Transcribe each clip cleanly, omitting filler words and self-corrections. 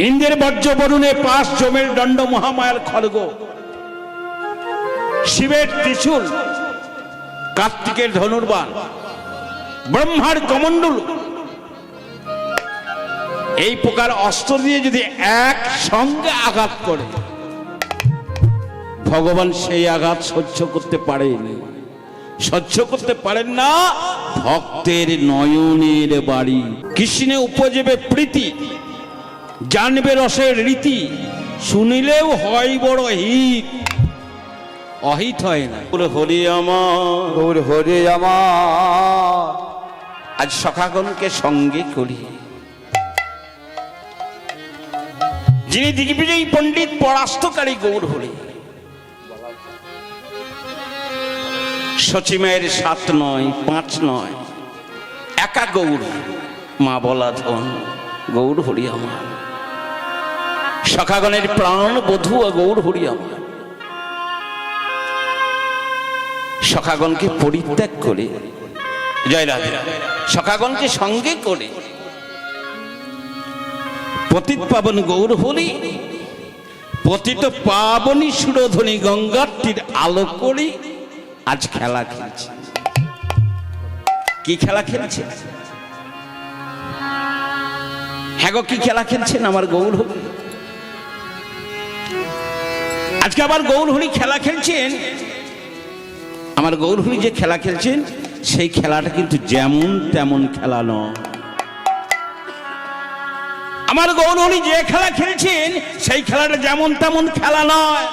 ইন্দ্রের বজ্র বরুণে পাশ জমের দণ্ড মহামায়ার খড়গ, শিবের ত্রিশূল, কার্তিকের ধনুর্বাণ, ব্রহ্মার কমণ্ডল, এই প্রকার অস্ত্র দিয়ে যদি এক সঙ্গে আঘাত করে, ভগবান সেই আঘাত সহ্য করতে পারেন, সহ্য করতে পারেন না। ভক্তের নয়নের বাড়ি, কৃষ্ণে উপজেবে প্রীতি, জানবে রসের রীতি, শুনিলেও হয় বড় হিত, অহিত হয় না। হরি আমার, গৌর হরি আমার, আজ সখাগণকে সঙ্গে করি। যিনি দিগ্বিজয়ী পণ্ডিত পরাস্তকারী গৌর হরি, সচিমায়ের 7 নয় 5 নয়, একা গৌর, মা বলা ধন, গৌর হরি আমার। সখাগণের প্রাণ বধূ গৌর হরি আমার। সখাগণকে পরিত্যাগ করে, জয় রাধে, সখাগণকে সঙ্গে করে পতিত পাবন গৌর হরি, পতিত পাবনী সুরধ্বনি গঙ্গার তীর আলো করি আজ খেলা খেলছে। কি খেলা খেলছে? হ্যাঁ গো, কি খেলা খেলছেন আমার গৌর হরি? আজকে আবার গৌর হরি খেলা খেলছেন। আমার গৌর হরি যে খেলা খেলছেন, সেই খেলাটা কিন্তু যেমন তেমন খেলা নয়। আমার গৌর হরি যে খেলা খেলছেন, সেই খেলাটা যেমন তেমন খেলা নয়।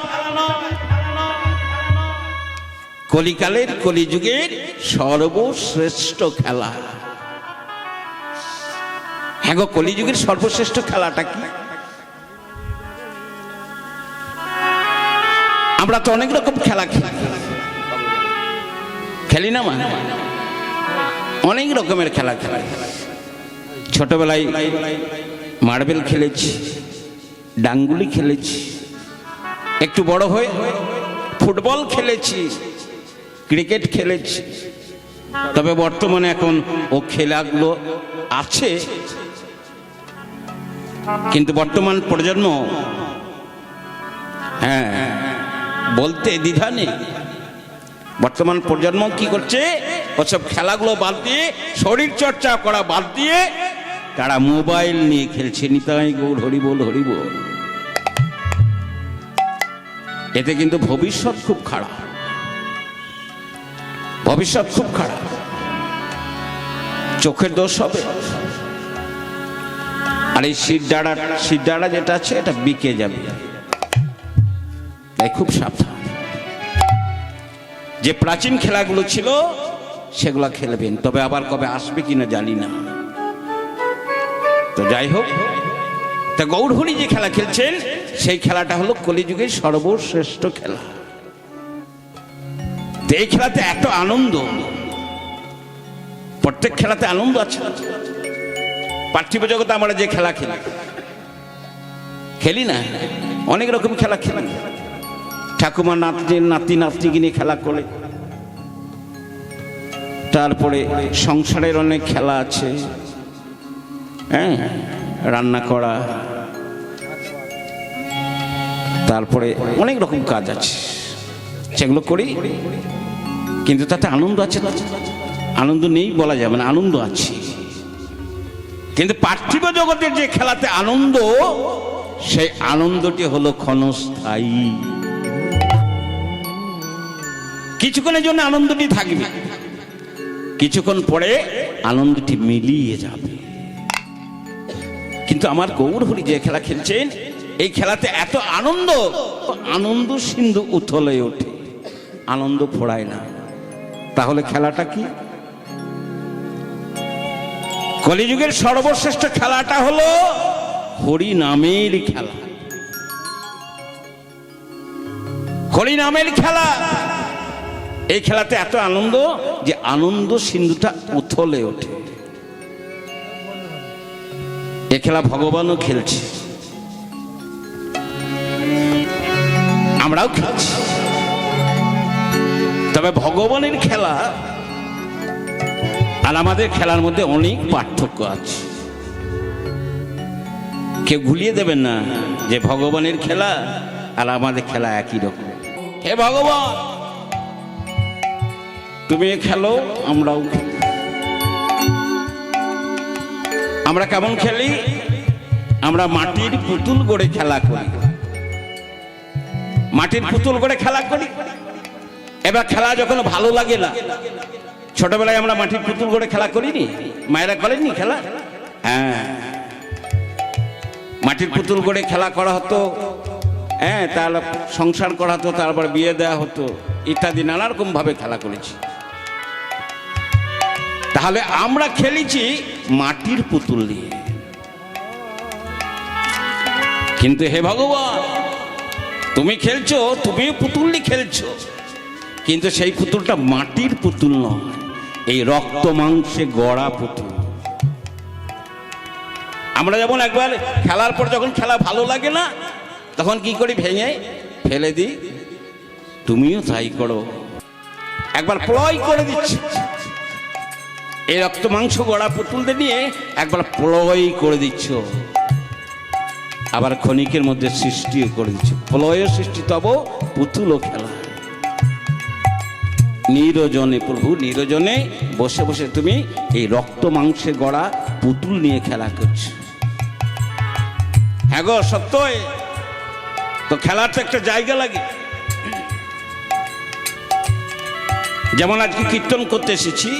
কলিকালের, কলিযুগের সর্বশ্রেষ্ঠ খেলা। হ্যাঁ গো, কলিযুগের সর্বশ্রেষ্ঠ খেলাটা কি? আমরা তো অনেক রকম খেলা খেলি না মা, অনেক রকমের খেলা খেলা। ছোটবেলায় মার্বেল খেলেছি, ডাঙ্গুলি খেলেছি, একটু বড় হয়ে ফুটবল খেলেছি, ক্রিকেট খেলেছি। তবে বর্তমানে এখন ও খেলাগুলো আছে, কিন্তু বর্তমান প্রজন্ম, হ্যাঁ বলতে দ্বিধা নেই, বর্তমান প্রজন্ম কি করছে? ওসব খেলাগুলো বাদ দিয়ে, শরীর চর্চা করা বাদ দিয়ে তারা মোবাইল নিয়ে খেলছে। নিতাই গৌর হরি বল, হরি বল। এতে কিন্তু ভবিষ্যৎ খুব খারাপ, ভবিষ্যৎ খুব খারাপ। চোখের দোষ হবে, আর এই শিরদাঁড়া যেটা আছে, এটা বিকে যাবে। তাই খুব সাবধান। যে প্রাচীন খেলাগুলো ছিল সেগুলো খেলবেন, তবে আবার কবে আসবে কিনা জানি না। তো যাই হোক, তা গৌর হরি যে খেলা খেলছেন, সেই খেলাটা হলো কলিযুগের সর্বশ্রেষ্ঠ খেলা। এই খেলাতে এত আনন্দ, প্রত্যেক খেলাতে আনন্দ আছে। পার্থিব জগতে আমরা যে খেলা খেলি না, অনেক রকম খেলা খেলি। ঠাকুমা নাতি নাতনিকে নিয়ে খেলা করে, তারপরে সংসারের অনেক খেলা আছে, হ্যাঁ, রান্না করা, তারপরে অনেক রকম কাজ আছে, সেগুলো করি। কিন্তু তাতে আনন্দ আছে, আনন্দ নেই বলা যাবে না, আনন্দ আছে। কিন্তু পার্থিব জগতের যে খেলাতে আনন্দ, সেই আনন্দটি হলো ক্ষণস্থায়ী। কিছুক্ষণের জন্য আনন্দটি থাকবে, কিছুক্ষণ পরে আনন্দটি মিলিয়ে যাবে। কিন্তু আমার গৌর হরি যে খেলা খেলছেন, এই খেলাতে এত আনন্দ, আনন্দ সিন্ধু উথলে ওঠে, আনন্দ ফোড়ায় না। তাহলে খেলাটা কি? কলিযুগের সর্বশ্রেষ্ঠ খেলাটা হলো হরি নামের খেলা। হরি নামের খেলা, এই খেলাতে এত আনন্দ যে আনন্দ সিন্ধুটা উথলে ওঠে। এ খেলা ভগবানও খেলছে, আমরাও খেলছি। তবে ভগবানের খেলা আর আমাদের খেলার মধ্যে অনেক পার্থক্য আছে। কেউ ভুলিয়ে দেবেন না যে ভগবানের খেলা আর আমাদের খেলা একই রকম। হে ভগবান, তুমি খেলো, আমরাও খেলি। আমরা কেমন খেলি? আমরা মাটির পুতুল গড়ে খেলা করি, মাটির পুতুল গড়ে খেলা করি। এবার খেলা যখন ভালো লাগে না, ছোটবেলায় আমরা মাটির পুতুল গড়ে খেলা করিনি? মায়েরা করেননি খেলা? হ্যাঁ, মাটির পুতুল গড়ে খেলা করা হতো। হ্যাঁ, তাহলে সংসার করা হতো, তারপর বিয়ে দেওয়া হতো, ইত্যাদি নানা রকম ভাবে খেলা করেছি। তাহলে আমরা খেলেছি মাটির পুতুল দিয়ে। কিন্তু হে ভগবান, তুমি খেলছো, তুমি পুতুল নিয়ে খেলছো, কিন্তু সেই পুতুলটা মাটির পুতুল নয়, এই রক্ত মাংসে গড়া পুতুল। আমরা যেমন একবার খেলার পর যখন খেলা ভালো লাগে না, তখন কি করি? ভেঙে ফেলে দিই। তুমিও তাই করো, একবার প্লয় করে দিচ্ছি। এই রক্ত মাংস গড়া পুতুলদের নিয়ে একবার প্লয় করে দিচ্ছ, আবার ক্ষণিকের মধ্যে সৃষ্টিও করে দিচ্ছ। প্লয় সৃষ্টি তব পুতুলও খেলা। নিরজনে প্রভু, নিরজনে বসে বসে তুমি এই রক্ত মাংসে গড়া পুতুল নিয়ে খেলা করছো। হ্যাঁ গো, সত্যই তো। খেলার তো একটা জায়গা লাগে। যেমন আজকে কীর্তন করতে এসেছি,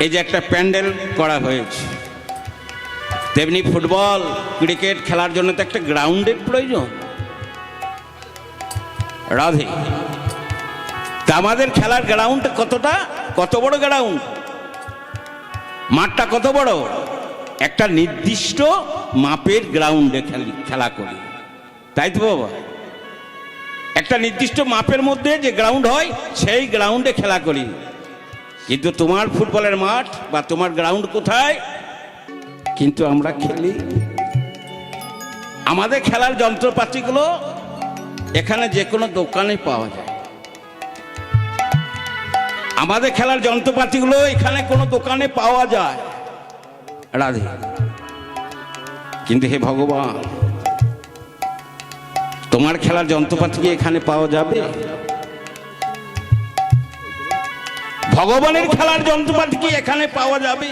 এই যে একটা প্যান্ডেল করা হয়েছে, তেমনি ফুটবল ক্রিকেট খেলার জন্য তো একটা গ্রাউন্ডের প্রয়োজন। রাধে, তা আমাদের খেলার গ্রাউন্ড কতটা, কত বড় গ্রাউন্ড, মাঠটা কত বড়? একটা নির্দিষ্ট মাপের গ্রাউন্ডে খেলা করি, তাই তো বাবা? একটা নির্দিষ্ট মাপের মধ্যে যে গ্রাউন্ড হয়, সেই গ্রাউন্ডে খেলা করি। কিন্তু তোমার ফুটবলের মাঠ বা তোমার গ্রাউন্ড কোথায়? কিন্তু আমরা খেলি। আমাদের খেলার যন্ত্রপাতিগুলো এখানে যে কোনো দোকানে পাওয়া যায়। আমাদের খেলার যন্ত্রপাতিগুলো এখানে কোনো দোকানে পাওয়া যায়, রাধে। কিন্তু হে ভগবান, তোমার খেলার যন্ত্রপাতি কি এখানে পাওয়া যাবে? ভগবানের খেলার যন্ত্রপাতি কি এখানে পাওয়া যাবে?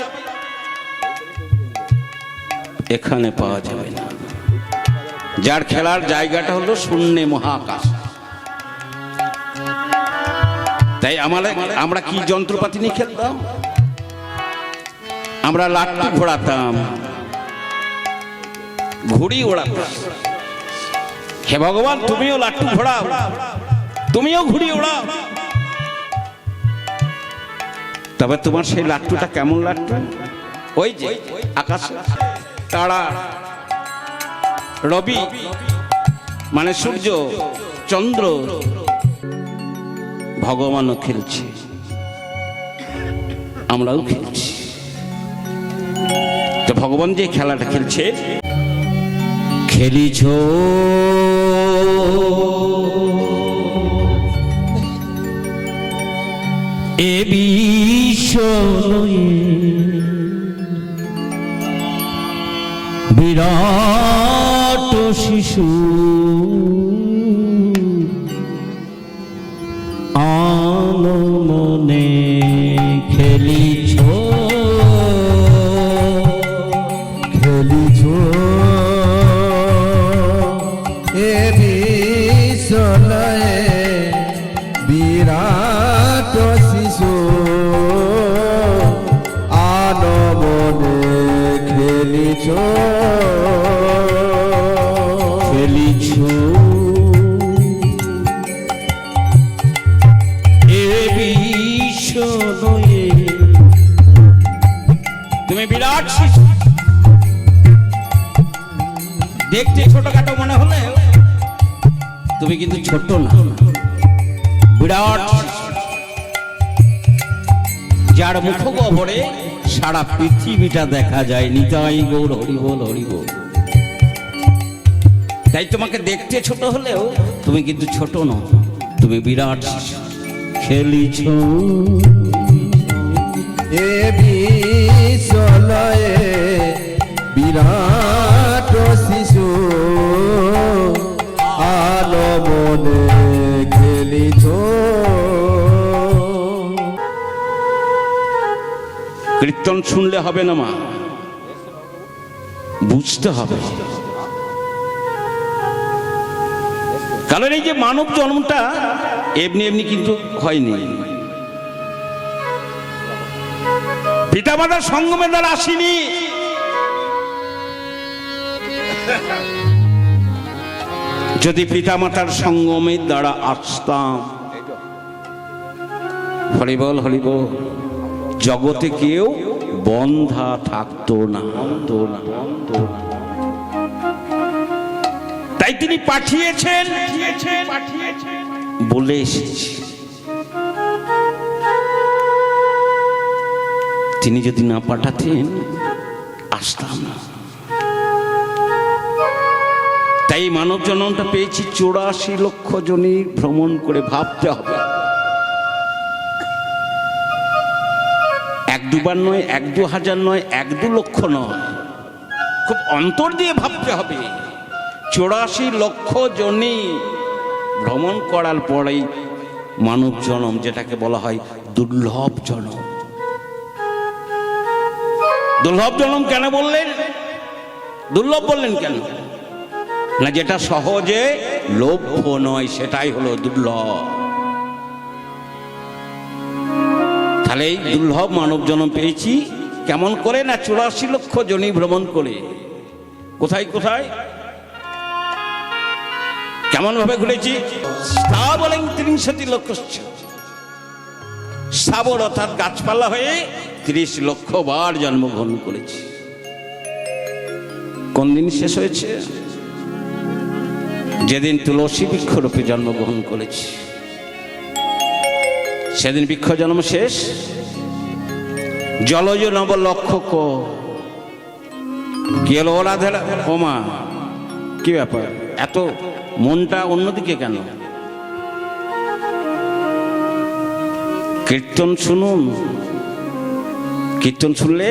এখানে পাওয়া যাবে না। যার খেলার জায়গাটা হলো শূন্যে মহাকাশ। তাই আমরা কি যন্ত্রপাতি নিয়ে খেলতাম? আমরা লাট্টু ঘোরাতাম, ঘুড়ি ওড়াতাম। হে ভগবান, তুমিও লাট্টু ঘোড়াও, তুমিও ঘুড়ি ওড়াও। তবে তোমার সেই লাট্টুটা কেমন লাট্টু? ওই যে আকাশে তারা, রবি মানে সূর্য, চন্দ্র, ভগবানও খেলছে, আমরাও খেলছি। তো ভগবান যে খেলাটা খেলছে, খেলিছ এ বিষয়ে বিরাট শিশু আনমনে খেলিছ, খেলিছ এ বিষয়ে বিরাট শিশু আনমনে খেলিছ, খেলিছ এ বিষয়ে। তুমি বিরাট শিশু, দেখতে ছোটখাটো মনে হলে তুমি কিন্তু ছোট না, বিরাট শিশু, যার মুখ গহ্বরে সারা পৃথিবীটা দেখা যায়। নিতাই গৌর হরি বল, হরি বল। তাই তোমাকে দেখতে ছোট হলেও তুমি কিন্তু ছোট নও, তুমি বিরাট শিশু। খেলিছ এ বিষয়ে বিরাট কীর্তন শুনলে হবে না মা, বুঝতে হবে। কারণ এই যে মানব জন্মটা এমনি এমনি কিন্তু হয়নি, পিতামাতার সঙ্গমের দ্বারা আসেনি। যদি পিতামাতার সঙ্গমের দ্বারা আসতাম, হরিবল হরিবল, জগতে কেউ বন্ধা থাকতো না। তাই তিনি পাঠিয়েছেন বলে এসেছি। তিনি যদি না পাঠাতেন আসতাম না। তাই মানব জন্মটা পেয়েছি 84 লক্ষ জনই ভ্রমণ করে। ভাবতে হবে, 1-2 নয়, 1-2 হাজার নয়, 1-2 লক্ষ নয়, খুব অন্তর দিয়ে ভাবতে হবে। 84 লক্ষ জনই ভ্রমণ করার পরেই মানব জন্ম, যেটাকে বলা হয় দুর্লভ জন্ম। দুর্লভ জন্ম কেন বললেন? দুর্লভ বললেন কেন? না, যেটা সহজে লভ্য নয় সেটাই হলো দুর্লভ। তাহলে এই দুর্লভ মানব জন্ম পেয়েছি কেমন করে? না 84 লক্ষ জনই ভ্রমণ করে। কোথায় কোথায় কেমন ভাবে ঘুরেছি? স্থাবরং 30 লক্ষ, স্থাবর অর্থাৎ গাছপালা হয়ে 30 লক্ষ বার জন্মগ্রহণ করেছি। কোন দিন শেষ হয়েছে? যেদিন তুলসী বৃক্ষরূপে জন্মগ্রহণ করেছি, সেদিন বৃক্ষ জন্ম শেষ। জলজ নব লক্ষ কি হলো? রাধেরা ওমা, কি ব্যাপার? এত মনটা অন্যদিকে কেন? কীর্তন শুনুন, কীর্তন শুনলে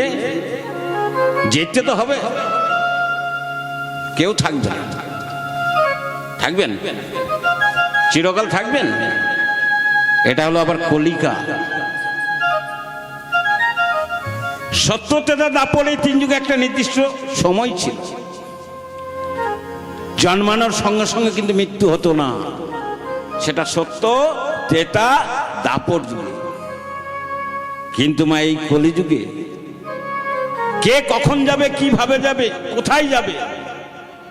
যেতে তো হবে। কেউ থাকবে না, থাকবেন চিরকাল থাকবেন? এটা হলো আবার কলিকা। সত্য, ত্রেতা, দ্বাপর এই 3 যুগে একটা নির্দিষ্ট সময় ছিল। জন্মানোর সঙ্গে সঙ্গে কিন্তু মৃত্যু হতো না। সেটা সত্য, ত্রেতা, দ্বাপর যুগে। কিন্তু মা এই কলিযুগে কে কখন যাবে, কিভাবে যাবে, কোথায় যাবে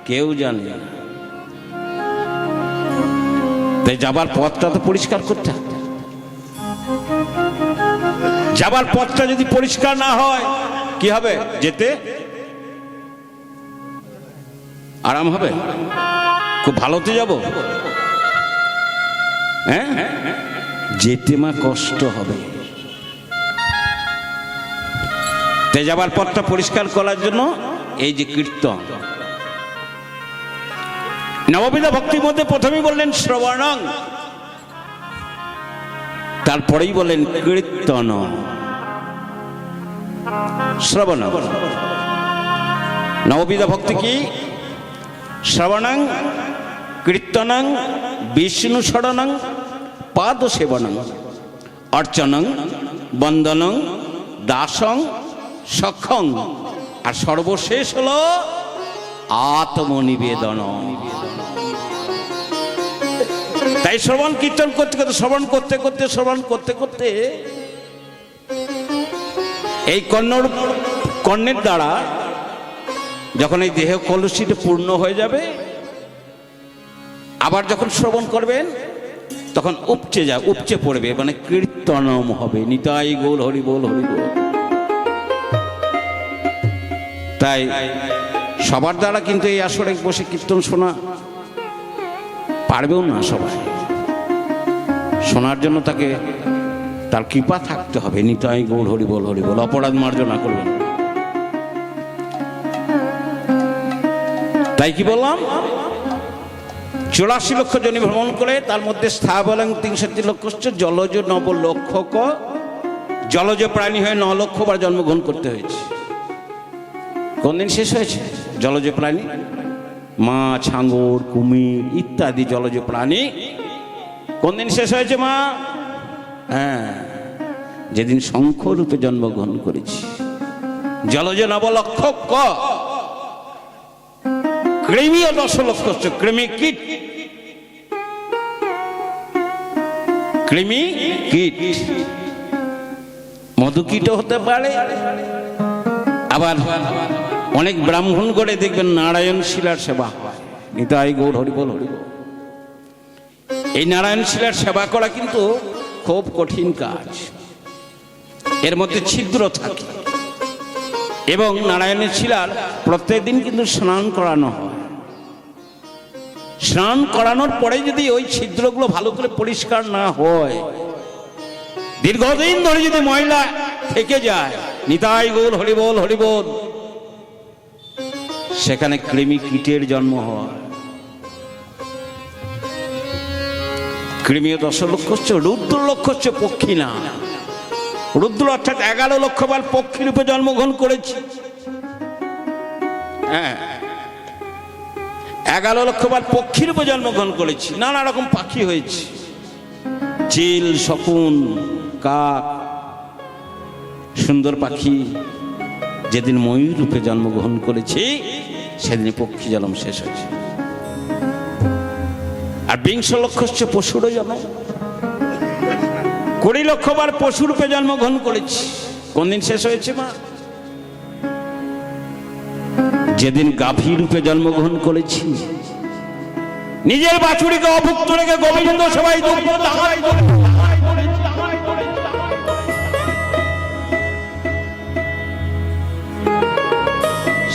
কেউ জানে না। তাই যাবার পথটা তো পরিষ্কার করতে হবে। যাবার পথটা যদি পরিষ্কার না হয় কি হবে? যেতে আরাম হবে? খুব ভালোতে যাব? হ্যাঁ, যেতে মা কষ্ট হবে। তাই যাবার পথটা পরিষ্কার করার জন্য এই যে কীর্তন। নববিধা ভক্তির মধ্যে প্রথমেই বললেন শ্রবণং, তারপরেই বললেন কীর্তন। শ্রবণ নববিধা ভক্তি কি? শ্রবণং, কীর্তনং, বিষ্ণু শরণং, পাদ সেবনং, অর্চনং, বন্দনং, দাসং, সক্ষং, আর সর্বশেষ হলো আত্মনিবেদন। তাই শ্রবণ কীর্তন করতে করতে, শ্রবণ করতে করতে, শ্রবণ করতে করতে এই কর্ণের দ্বারা যখন এই দেহ কলুষিত পূর্ণ হয়ে যাবে, আবার যখন শ্রবণ করবেন তখন উপচে পড়বে, মানে কীর্তনম হবে। নিতাই গৌর হরি বল, হরি বল। তাই সবার দ্বারা কিন্তু এই আসরে বসে কীর্তন শোনা পারবেও না সবাই। শোনার জন্য তাকে তার কৃপা থাকতে হবে। নিতাই গৌর হরি বল, হরি বল। অপরাধ মার্জনা করবেন। তাই কি বললাম? 84 লক্ষ জনি ভ্রমণ করে, তার মধ্যে স্থাবরং 63 লক্ষ, জলজ 9 লক্ষ। জলজ প্রাণী হয়ে 9 লক্ষ বার জন্মগ্রহণ করতে হয়েছে। কোন দিন শেষ হয়েছে? জলজ প্রাণী, মাছ, হাঙর, কুমির ইত্যাদি জলজ প্রাণী কোন দিন শেষ হয়েছে মা? হ্যাঁ, যেদিন শঙ্খ রূপে জন্মগ্রহণ করেছি। জলজ নবলক্ষ ক কৃমি ও দশলক্ষ কৃমি কীট, কৃমি কীট, মধুকীটও হতে পারে। আবার অনেক ব্রাহ্মণ করে দেখবেন নারায়ণ শিলার সেবা হয়। নিতাই গৌর হরিবল হরিবল। এই নারায়ণ শিলার সেবা করা কিন্তু খুব কঠিন কাজ, এর মধ্যে ছিদ্র থাকে এবং নারায়ণের শিলার প্রত্যেকদিন কিন্তু স্নান করানো হয়। স্নান করানোর পরে যদি ওই ছিদ্রগুলো ভালো করে পরিষ্কার না হয়, দীর্ঘদিন ধরে যদি ময়লা থেকে যায়, নিতাই গৌর হরিবল হরিবল, সেখানে কৃমি কীটের জন্ম হয়। কৃমি দশলক্ষ হচ্ছে, রুদ্র লক্ষ হচ্ছে পক্ষী না। রুদ্র অর্থাৎ 11 লক্ষ বার পক্ষী রূপে জন্মগ্রহণ করেছি। হ্যাঁ, 11 লক্ষ বার পক্ষী রূপে জন্মগ্রহণ করেছি, নানা রকম পাখি হয়েছে, চিল, শকুন, কাক, সুন্দর পাখি। যেদিন ময়ূর রূপে জন্মগ্রহণ করেছি সেদিন পক্ষী জন্ম শেষ হয়েছে। আর 20 লক্ষ হচ্ছে পশুরও জন্ম। 20 লক্ষ বার পশু রূপে জন্মগ্রহণ করেছি। কোন দিন শেষ হয়েছে মা? যেদিন গাভী রূপে জন্মগ্রহণ করেছি, নিজের বাছুরিকে অভুক্ত রেখে গোবিন্দ সবাই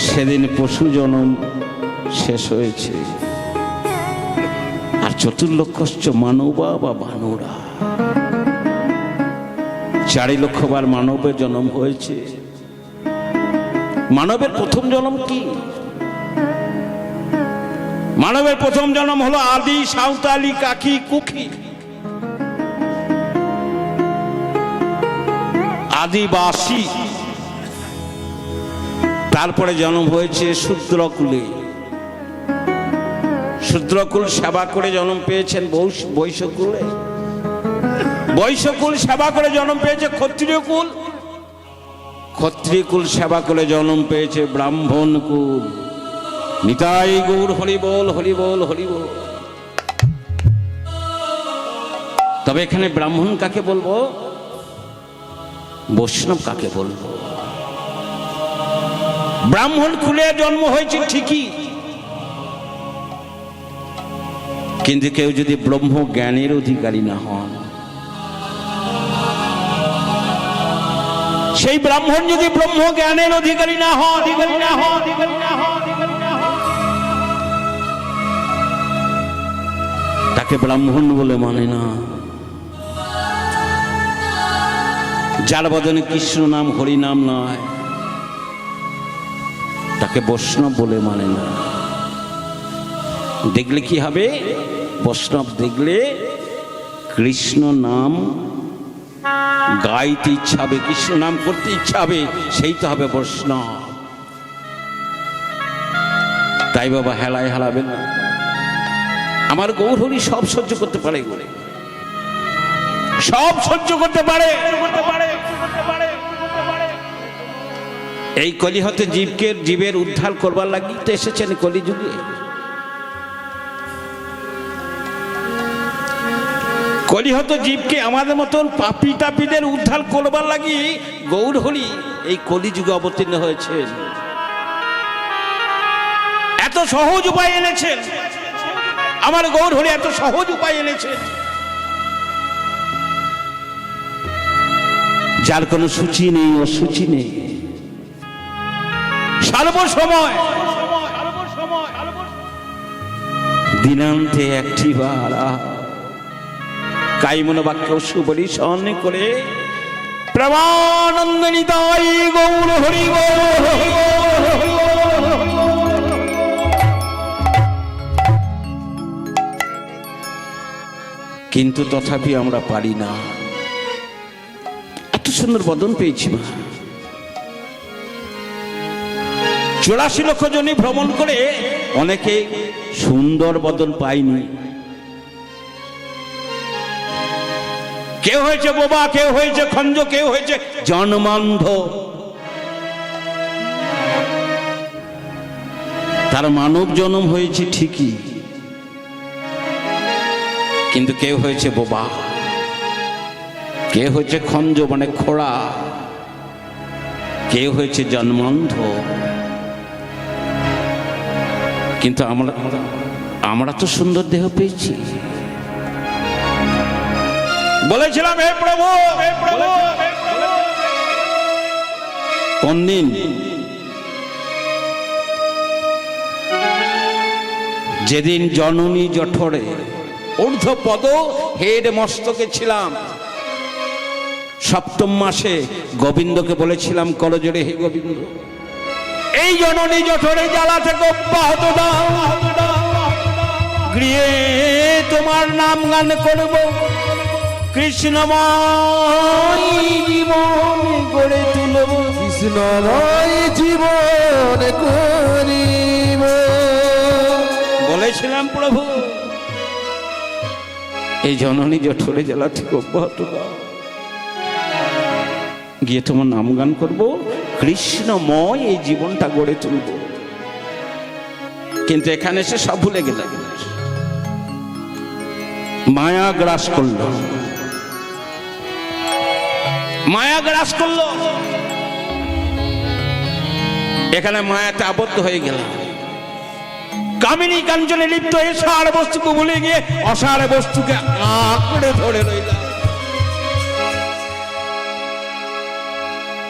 সেদিন পশু জন্ম শেষ হয়েছে। আর 4 লক্ষ হচ্ছে মানবা বা বানরা। 4 লক্ষ বার মানবের জন্ম হয়েছে। মানবের প্রথম জন্ম কি? মানবের প্রথম জন্ম হলো আদি সাঁওতালি কাকি কুকি, আদিবাসী। তারপরে জন্ম হয়েছে শূদ্রকুলে। শূদ্রকুল সেবা করে জন্ম পেয়েছেন বৈশ্যকুলে। বৈশ্যকুল সেবা করে জন্ম পেয়েছে ক্ষত্রিয় কুল। ক্ষত্রিয় কুল সেবা করে জন্ম পেয়েছে ব্রাহ্মণ কুল। নিতাই গৌর হরিবল হরিবল হরিবল। তবে এখানে ব্রাহ্মণ কাকে বলবো, বৈষ্ণব কাকে বলবো? ব্রাহ্মণ কুলে জন্ম হয়েছে ঠিকই, কিন্তু কেউ যদি ব্রহ্ম জ্ঞানের অধিকারী না হন, সেই ব্রাহ্মণ যদি ব্রহ্ম জ্ঞানের অধিকারী না হন, তাকে ব্রাহ্মণ বলে মানে না। যার বদনে কৃষ্ণ নাম হরি নাম নয়, তাকে বৈষ্ণব বলে মানে না। দেখলে কি হবে? বৈষ্ণব দেখলে কৃষ্ণ নাম গাইতে ইচ্ছা হবে, কৃষ্ণ নাম করতে ইচ্ছা হবে, সেই তো হবে বৈষ্ণব। তাই বাবা হেলায় হেলাবেন না। আমার গৌর হরি সব সহ্য করতে পারে, সব সহ্য করতে পারে। এই কলিহতে জীবের উদ্ধার করবার লাগি তো এসেছেন কলিযুগে। কলিহত জীবকে আমাদের মতন পাপী তাপীদের উদ্ধার করবার লাগি গৌর হরি এই কলিযুগে অবতীর্ণ হয়েছেন। এত সহজ উপায় এনেছেন আমার গৌর হরি, এত সহজ উপায় এনেছেন, যার কোনো সূচি নেই, অসুচি নেই। সর্বসময় দিনান্তে একটি বার কাইমন বাক্য সুবলি স্মরণ করে প্রেমানন্দ নিতাই গৌর হরি কিন্তু তথাপি আমরা পারি না। এত সুন্দর বদন পেয়েছি মা। 84 লক্ষ জনই ভ্রমণ করে অনেকে সুন্দর বদন পায়নি। কেউ হয়েছে বোবা, কেউ হয়েছে খঞ্জ, কেউ হয়েছে জন্মান্ধ। তার মানব জন্ম হয়েছে ঠিকই, কিন্তু কেউ হয়েছে বোবা, কেউ হয়েছে খঞ্জ মানে খোড়া, কেউ হয়েছে জন্মান্ধ। কিন্তু আমরা তো সুন্দর দেহ পেয়েছি। বলেছিলাম হে প্রভু, কোন দিন যেদিন জননী জঠরে ঊর্ধ্বপদ হেড মস্তকে ছিলাম, সপ্তম মাসে গোবিন্দকে বলেছিলাম করজোড়ে, হে গোবিন্দ, এই জননী জঠরে জ্বালা থেকে অব্যাহত দাও, গৃহে তোমার নাম গান করব, কৃষ্ণময় জীবন গড়ে তুলব, কৃষ্ণময় জীবন করিব। বলেছিলাম প্রভু এই জননী জঠরে জ্বালা থেকে অব্যাহত দাও, গিয়ে তোমার নাম গান করবো, কৃষ্ণময় এই জীবনটা গড়ে তুলব। কিন্তু এখানে এসে সব ভুলে গেল, মায়া গ্রাস করল, মায়া গ্রাস করল, এখানে মায়াতে আবদ্ধ হয়ে গেল। কামিনী কাঞ্চনে লিপ্ত হয়ে সার বস্তুকে ভুলে গিয়ে অসার বস্তুকে আঁকড়ে ধরে রইল।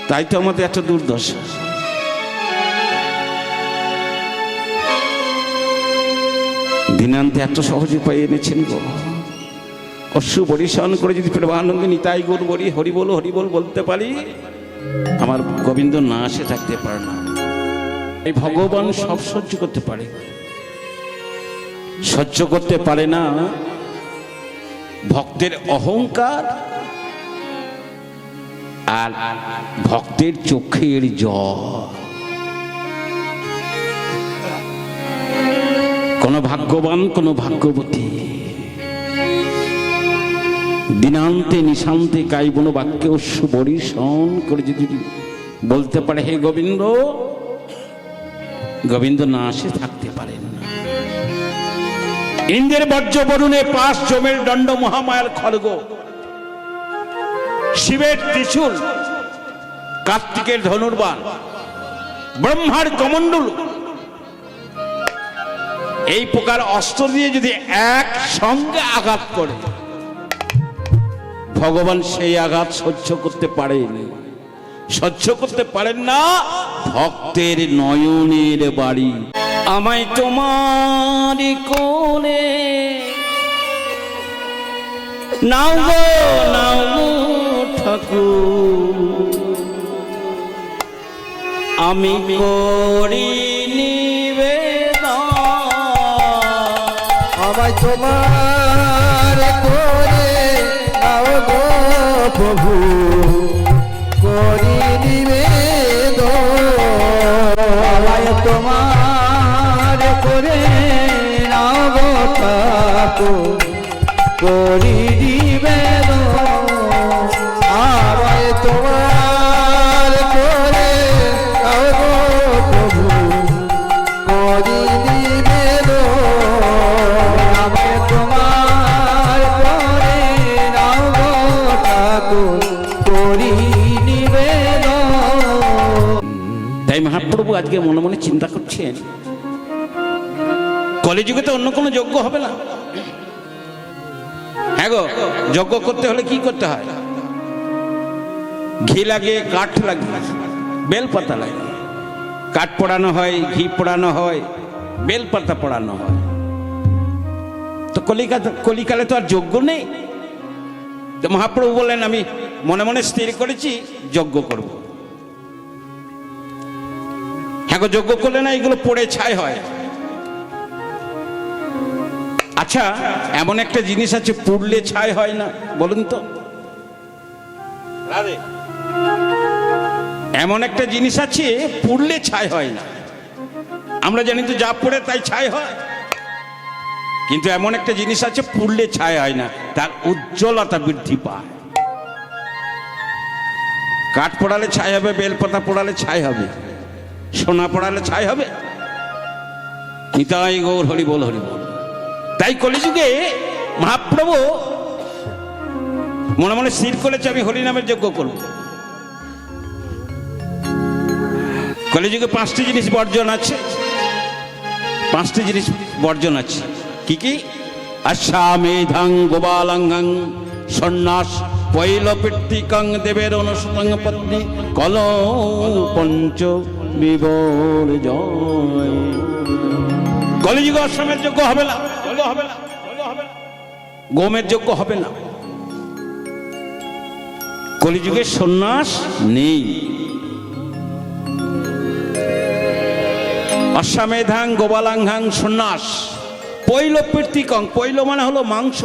তাই তো আমাদের এত দুর্দশা। দিনান্তে এত সহজে পাই এনেছেন গো, অশ্রু পরিশন করে যদি প্রেমানন্দ নিতাই গৌর বলি হরি বল বলতে পারি, আমার গোবিন্দ না আসে থাকতে পারে না। এই ভগবান সব সহ্য করতে পারে, সহ্য করতে পারে না ভক্তের অহংকার আর ভক্তের চোখের জল। কোন ভাগ্যবান, কোন ভাগ্যবতী দিনান্তে নিশান্তে কাইবন বাক্যে অশ্রু বরিশন করে যদি বলতে পারে হে গোবিন্দ, গোবিন্দ না আসে থাকতে পারেন না। ইন্দ্রের বজ্র বরুণে পাশ জমের দণ্ড মহামায়ার খড়গ, শিবের ত্রিশূল, কার্তিকের ধনুর্বাণ, ব্রহ্মার কমণ্ডল, এই প্রকার অস্ত্র দিয়ে যদি এক সঙ্গে আঘাত করে, ভগবান সেই আঘাত সহ্য করতে পারেন, সহ্য করতে পারেন না ভক্তের নয়নের বাড়ি। আমায় তোমার কোলে নাও গো ঠাকুর, আমি করি নিবেদন, আমায় তোমার কোলে নাও গো প্রভু, করি নিবেদন। আমায় তোমার কোলে নাও গো ঠাকুর, করি নিবেদন। আমায় তোমার কোলে নাও গো প্রভু, করি নিবেদন। আমায় তোমার কোলে নাও গো ঠাকুর, করি নিবেদন। তাই মহাপ্রভু আজকে মনে মনে চিন্তা করছেন, কলিযুগে তো অন্য কোনো যজ্ঞ হবে না। হ্যাঁ গো, যজ্ঞ করতে হলে কি করতে হয়? ঘি লাগে, কাঠ লাগে, বেলপাতা লাগে, কাঠ পোড়ানো হয়, ঘি পোড়ানো হয়, বেলপাতা পোড়ানো হয়। তো কলিকালে তো আর যজ্ঞ নেই। তো মহাপ্রভু বললেন আমি মনে মনে স্থির করেছি যজ্ঞ করব। হ্যাঁ গো, যজ্ঞ করলে না এগুলো পড়ে ছাই হয়। আচ্ছা, এমন একটা জিনিস আছে পুড়লে ছাই হয় না, বলুন তো? এমন একটা জিনিস আছে পুড়লে ছাই হয় না। আমরা জানি তো যা পড়ে তাই ছাই হয়, কিন্তু এমন একটা জিনিস আছে পুড়লে ছাই হয় না, তার উজ্জ্বলতা বৃদ্ধি পায়। কাঠ পোড়ালে ছাই হবে, বেলপাতা পোড়ালে ছাই হবে, সোনা পোড়ালে ছাই হবে? নিতাই গৌর হরি বল হরি বল। তাই কলিযুগে মহাপ্রভু মনে মনে স্থির করেছে আমি হরিনামের যজ্ঞ করব। কলিযুগে 5টি জিনিস বর্জন আছে, 5টি জিনিস বর্জন আছে। কি কি? আশ্বামেধাং গোপালাঙ্গাং সন্ন্যাস পৈলপিত্তিকাং দেবের অনুসুতং পত্নী কল পঞ্চ বিবর্জয়। কলিযুগে অশ্বমের যোগ্য হবে না, হবে না, হবে না, গোমের যোগ্য হবে না। কলিযুগে সন্ন্যাস নেই। অশ্বামেধাং গোপালাঙ্গাং সন্ন্যাস পৈলপিত্তিকং, পৈল মানে হলো মাংস,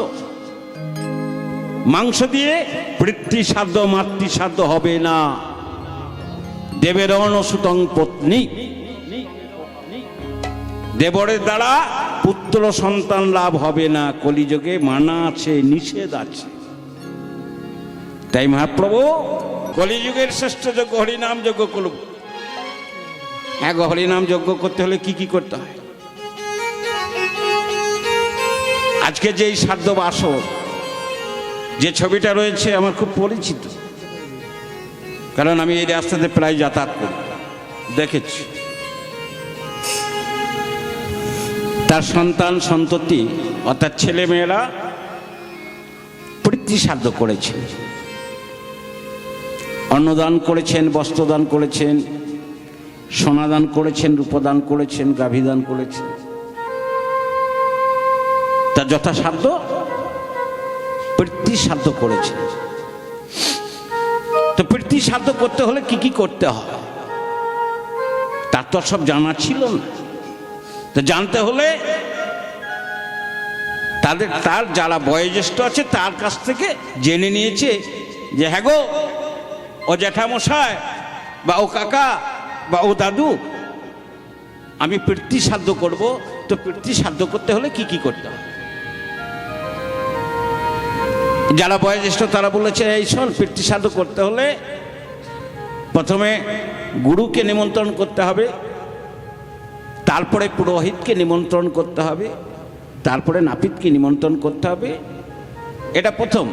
মাংস দিয়ে পৃথ্বী সাধ্য মাতৃ সাধ্য হবে না। দেবের অনুসুতং পত্নী, দেবরের দ্বারা পুত্র সন্তান লাভ হবে না। কলিযুগে মানা আছে, নিষেধ আছে। তাই মহাপ্রভু কলিযুগের শ্রেষ্ঠ যজ্ঞ হরিনাম যজ্ঞ করব। এক হরিনাম যজ্ঞ করতে হলে কি কি করতে হয়? আজকে যেই সাধ্য বাসর যে ছবিটা রয়েছে আমার খুব পরিচিত, কারণ আমি এই রাস্তাতে প্রায় যাতায়াত করি, দেখেছি। তার সন্তান সন্ততি অর্থাৎ ছেলে মেয়েরা পৃথ্বী সাধ্য করেছে, অন্নদান করেছেন, বস্ত্রদান করেছেন, সোনাদান করেছেন, রূপদান করেছেন, গাভীদান করেছেন। তার যথাসাধ্য পৃথ্বী সাধ্য করেছে। তো পৃথ্বী সাধ্য করতে হলে কি কি করতে হয় তার তো সব জানা ছিল না। তো জানতে হলে তার যারা বয়োজ্যেষ্ঠ আছে তার কাছ থেকে জেনে নিয়েছে যে হ্যাঁ গো, ও জ্যাঠামশাই বা ও কাকা বা ও দাদু, আমি পৃথ্বী সাধ্য করব। তো পৃথ্বী সাধ্য করতে হলে কি কি করতে হয়? যারা বয়োজ্যেষ্ঠ তারা বলেছে এই শোন, পৃথ্বী সাধ্য করতে হলে প্রথমে গুরুকে নিমন্ত্রণ করতে হবে, তারপরে পুরোহিতকে নিমন্ত্রণ করতে হবে, তারপরে নাপিতকে নিমন্ত্রণ করতে হবে, এটা প্রথম।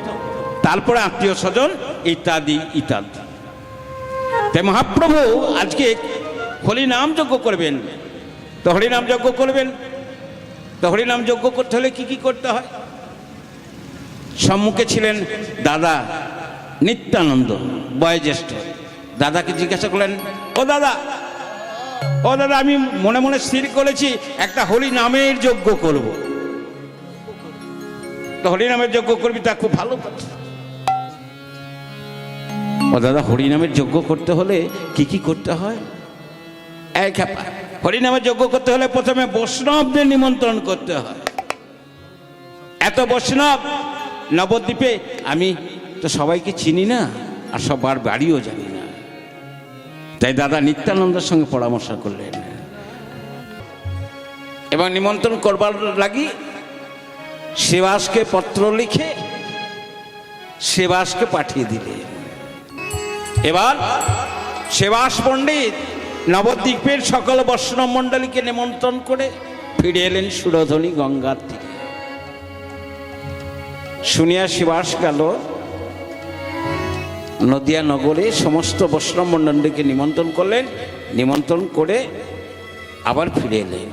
তারপরে আত্মীয় স্বজন ইত্যাদি ইত্যাদি। তাই মহাপ্রভু আজকে হরিনাম যজ্ঞ করবেন। তো হরিনাম যজ্ঞ করবেন, তো হরিনাম যজ্ঞ করতে হলে কি কি করতে হয়? সম্মুখে ছিলেন দাদা নিত্যানন্দ, বয়োজ্যেষ্ঠ। দাদাকে জিজ্ঞাসা করলেন, ও দাদা, ও দাদা, আমি মনে মনে স্থির করেছি একটা হরিনামের যজ্ঞ করব। তো হরিনামের যজ্ঞ করবি, তা খুব ভালো কথা। ও দাদা, হরিনামের যজ্ঞ করতে হলে কি কি করতে হয়? এক হরিনামের যজ্ঞ করতে হলে প্রথমে বৈষ্ণবদের নিমন্ত্রণ করতে হয়। এত বৈষ্ণব নবদ্বীপে আমি তো সবাইকে চিনি না, আর সবার বাড়িও জানি না। তাই দাদা নিত্যানন্দের সঙ্গে পরামর্শ করলেন এবং নিমন্ত্রণ করবার লাগি সেবাসকে পত্র লিখে সেবাসকে পাঠিয়ে দিলেন। এবার সেবাস পণ্ডিত নবদ্বীপের সকল বৈষ্ণব মণ্ডলীকে নিমন্ত্রণ করে ফিরে এলেন সুরধনী গঙ্গার তীরে। শুনিয়া সেবাস গেল নদিয়া নগরে, সমস্ত বৈষ্ণব মণ্ডলীকে নিমন্ত্রণ করলেন, নিমন্ত্রণ করে আবার ফিরে এলেন।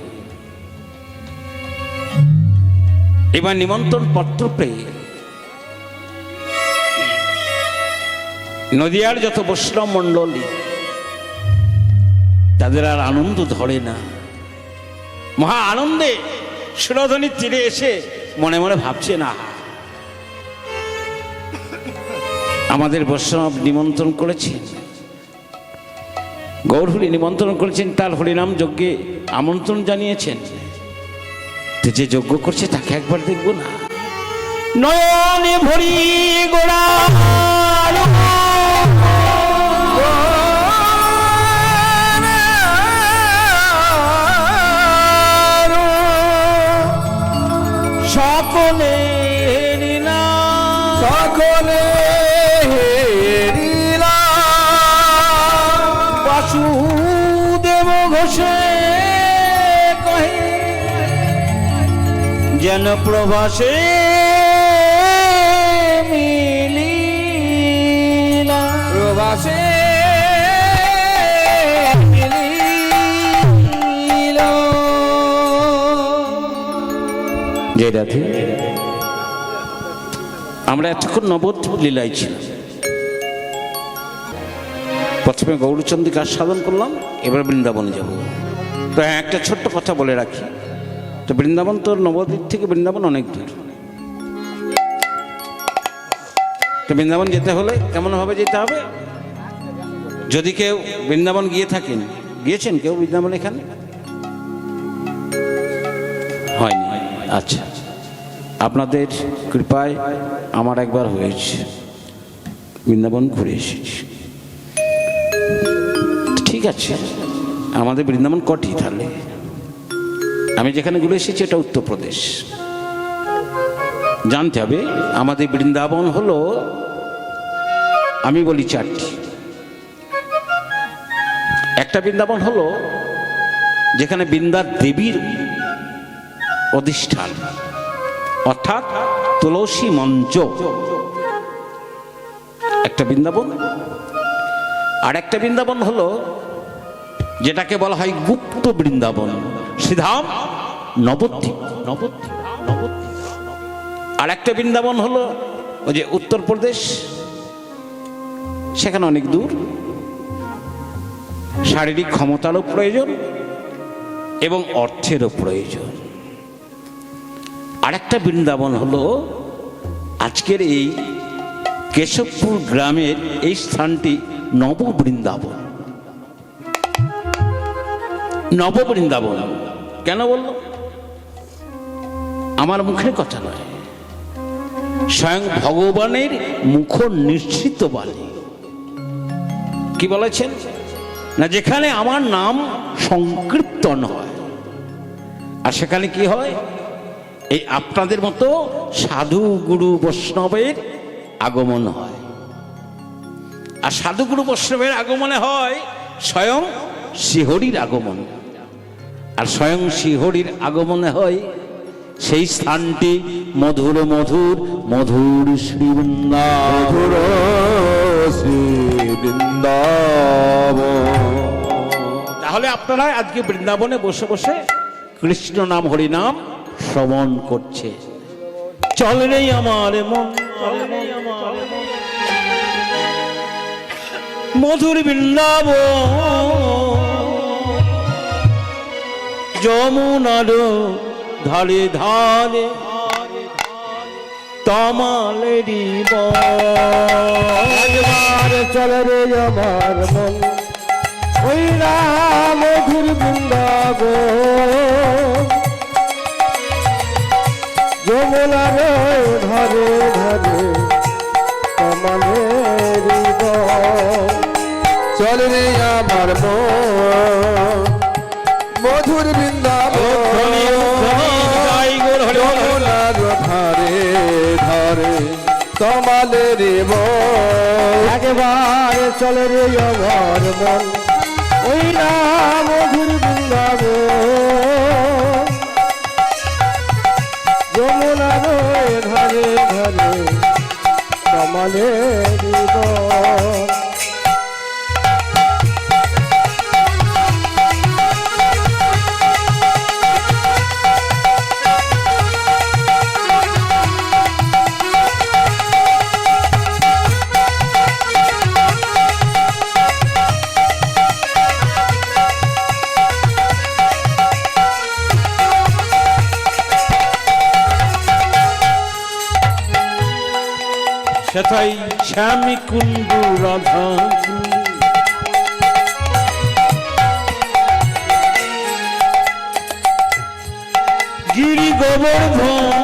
এবার নিমন্ত্রণ পত্র পেয়ে নদিয়ার যত বৈষ্ণব মণ্ডলী তাদের আর আনন্দ ধরে না। মহা আনন্দে সুরধনীর তীরে এসে মনে মনে ভাবছে, না আমাদের বৈষ্ণব নিমন্ত্রণ করেছেন, গৌরহরি নিমন্ত্রণ করেছেন, তার হরিনাম যজ্ঞে আমন্ত্রণ জানিয়েছেন, তো যে যজ্ঞ করছে তাকে একবার দেখবো না। নয়নে ভরি গোড়া সকলে সকলে বাসুদেব ঘোষে কহে কেন প্রবাসে মিলিলা প্রবাসে যে রাধে আমরা এতক্ষণ নবদ্বীপ লীলায় ছিলাম। প্রথমে গৌরচন্দ্রিকা আস্বাদন করলাম, এবার বৃন্দাবনে যাব। তো হ্যাঁ, একটা ছোট্ট কথা বলে রাখি, তো বৃন্দাবন তো নবদ্বীপ থেকে বৃন্দাবন অনেক দূর। তো বৃন্দাবন যেতে হলে কেমনভাবে যেতে হবে? যদি কেউ বৃন্দাবন গিয়ে থাকেন, গিয়েছেন কেউ বৃন্দাবন? এখানে হয়নি? আচ্ছা, আপনাদের কৃপায় আমার একবার হয়েছে, বৃন্দাবন ঘুরে এসেছি। ঠিক আছে, আমাদের বৃন্দাবন কটি তাহলে? আমি যেখানে ঘুরে এসেছি এটা উত্তরপ্রদেশ। জানতে হবে আমাদের বৃন্দাবন হলো, আমি বলি চারটি। একটা বৃন্দাবন হলো যেখানে বৃন্দা দেবীর অধিষ্ঠান, অর্থাৎ তুলসী মঞ্চ, একটা বৃন্দাবন। আর একটা বৃন্দাবন হলো যেটাকে বলা হয় গুপ্ত বৃন্দাবন, শ্রীধাম নবদ্বীপ। আর একটা বৃন্দাবন হলো ওই যে উত্তরপ্রদেশ, সেখানে অনেক দূর, শারীরিক ক্ষমতারও প্রয়োজন এবং অর্থেরও প্রয়োজন। আরেকটা বৃন্দাবন হলো আজকের এই কেশবপুর গ্রামের এই স্থানটি নব বৃন্দাবন। নব বৃন্দাবন কেন বলল? আমার মুখের কথা নয়, স্বয়ং ভগবানের মুখ নিশ্চিত বলে। কি বলেছেন না, যেখানে আমার নাম সংকীর্তন হয়, আর সেখানে কি হয়? এই আপনাদের মতো সাধু গুরু বৈষ্ণবের আগমন হয়। আর সাধু গুরু বৈষ্ণবের আগমনে হয় স্বয়ং শ্রীহরির আগমন। আর স্বয়ং শ্রীহরির আগমনে হয় সেই স্থানটি মধুর মধুর মধুর শ্রী বৃন্দাবন। তাহলে আপনারা আজকে বৃন্দাবনে বসে বসে কৃষ্ণ নাম হরি নাম শ্রবণ করছে। চল রে আমার মন, মধুর বৃন্দাবন, যমুনার ধারে ধারে তমালেরি একবার চল রে আমার মন, ওই রাম মধুর বৃন্দাবন, যমুনার ধারে ধারে কমলের বন। চল রে আমার মন, মধুর বৃন্দাবন, যমুনার ধারে ধারে কমলের বন। একবার চল রে আমার মন, ওই রাম মধুর বৃন্দাবন, যমুনার ধারে ধারে কমলের বন। সেথাই শ্যামী কুণ্ডু রাধা গিরি গোবর্ধন,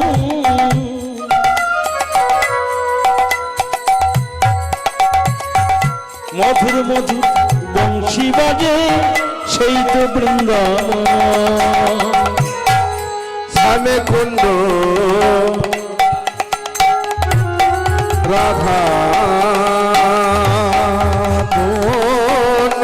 মধুর মধুর বংশী বাজে সেই তো বৃন্দাবন। শ্যামে কুণ্ড রাধা কুণ্ড,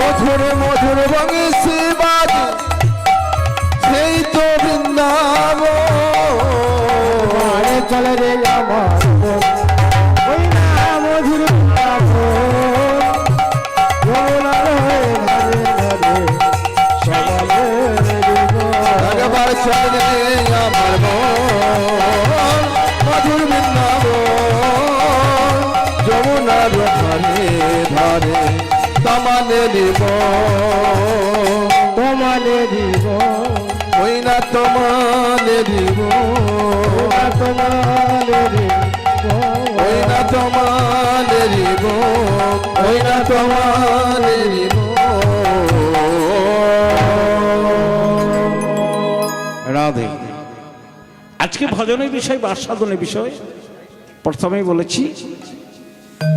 মধুর মধুর বংশী বাজে সেই তো বৃন্দাবন। চলে রে আমার মন ওই না মধুর যমুনার হয়ে ধারে ধারে সবালের জীবন। একবার চলে আমার মন মধুর বৃন্দাবন, যমুনার ধারে ধারে তোমালে দিব, তোমালে দিব, ওই না তোমালে দিব, তোমালে দিব, ওই না তোমালে দিব, ওই না তোমালে দিব। রাধে। আজকে ভজনের বিষয় বা আস্বাদনের বিষয় প্রথমেই বলেছি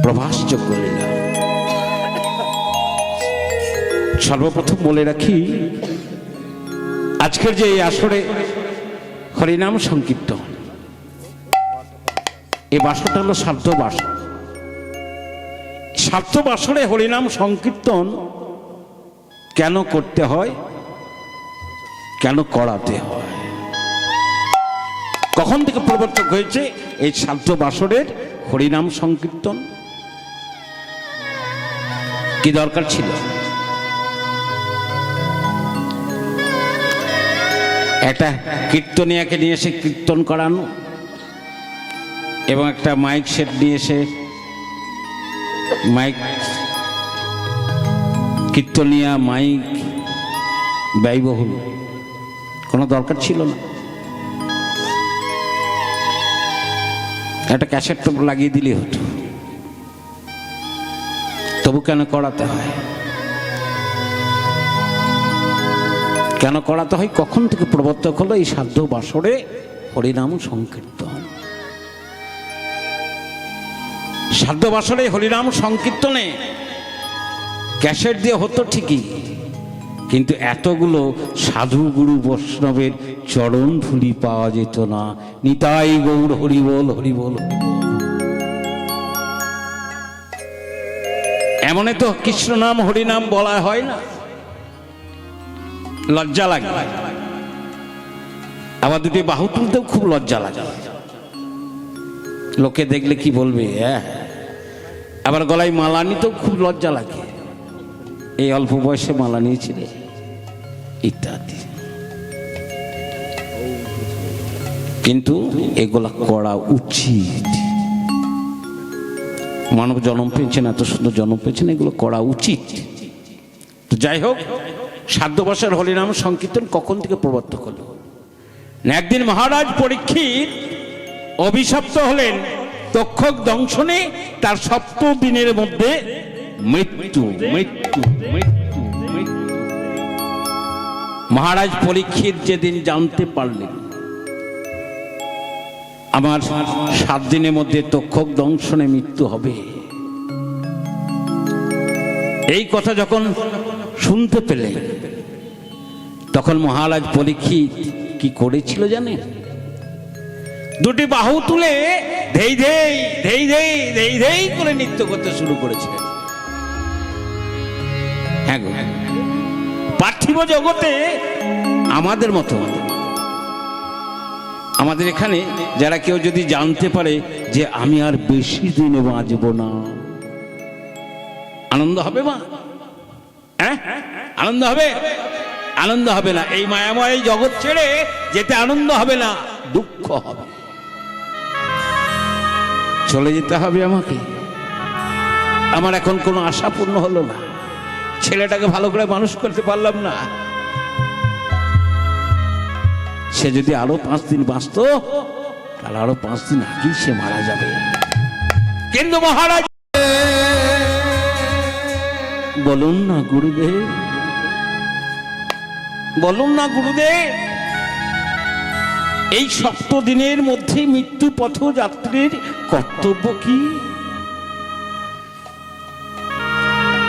প্রভাসযোগ্য লীলা। সর্বপ্রথম বলে রাখি আজকের যে এই আসরে হরিনাম সংকীর্তন, এই বাসরটা হলো সাধ্য বাসর। সাধ্য বাসরে হরিনাম সংকীর্তন কেন করতে হয়, কেন করাতে হয়, কখন থেকে প্রবর্তক হয়েছে এই সাধ্য বাসরের হরিনাম সংকীর্তন, কি দরকার ছিল? একটা কীর্তনিয়াকে নিয়ে এসে কীর্তন করানো এবং একটা মাইক সেট নিয়ে এসে মাইক কীর্তনিয়া মাইক ব্যয়বহুল, কোনো দরকার ছিল না। একটা ক্যাসেট তো লাগিয়ে দিলে হতো, তবু কেন করাতে হয়? কেন করাতে হয়? কখন থেকে প্রবর্তক হলো এই সাধ্য বাসরে হরিনাম সংকীর্তন। সাধ্য বাসরে হরিনাম সংকীর্তনে ক্যাসেট দিয়ে হতো ঠিকই, কিন্তু এতগুলো সাধু গুরু বৈষ্ণবের চরণ ধুলি পাওয়া যেত না। নিতাই গৌর হরিবল হরিবল। এমনে তো কৃষ্ণ নাম হরিনাম বলা হয় না, লজ্জা লাগে। আবার দুটি বাহু তুলতেও খুব লজ্জা লাগে, লোকে দেখলে কি বলবে। আবার গলায় মালা নিতেও খুব লজ্জা লাগে, এই অল্প বয়সে মালা নিয়েছিলে ইত্যাদি। কিন্তু এগুলা করা উচিত। মানব জন্ম পেয়েছেন, এত সুন্দর জন্ম পেয়েছেন, এগুলো করা উচিত। তো যাই হোক, সাধ্য বর্ষের হরিনাম সংকীর্তন কখন থেকে প্রবর্তক হলো? একদিন মহারাজ পরীক্ষিত অভিশপ্ত হলেন তক্ষক দংশনে, তার 7 দিনের মধ্যে মৃত্যু মৃত্যু মৃত্যু মৃত্যু। মহারাজ পরীক্ষিত যেদিন জানতে পারলেন আমার 7 দিনের মধ্যে তক্ষক দংশনে মৃত্যু হবে, এই কথা যখন শুনতে পেলেন, তখন মহারাজ পরীক্ষিত কি করেছিল জানেন? দুটি বাহু তুলে ধেই ধেই ধেই ধেই ধেই ধেই করে নৃত্য করতে শুরু করেছিলেন। হ্যাঁ গো, পার্থিব জগতে আমাদের মতো, আমাদের এখানে যারা কেউ যদি জানতে পারে যে আমি আর বেশি দিন বাঁচব না, আনন্দ হবে মা? হ্যাঁ, আনন্দ হবে? আনন্দ হবে না। এই মায়াময় জগৎ ছেড়ে যেতে আনন্দ হবে না, দুঃখ হবে। চলে যেতে হবে আমাকে। আমার এখন কোনো আশা পূর্ণ হলো না, ছেলেটাকে ভালো করে মানুষ করতে পারলাম না। সে যদি আরো 5 দিন বাঁচত, তাহলে আরো 5 দিন আগেই সে মারা যাবে। কিন্তু মহারাজ বলুন না গুরুদেব, বলুন না গুরুদেব, এই 7 দিনের মধ্যে মৃত্যু পথযাত্রীর কর্তব্য কি?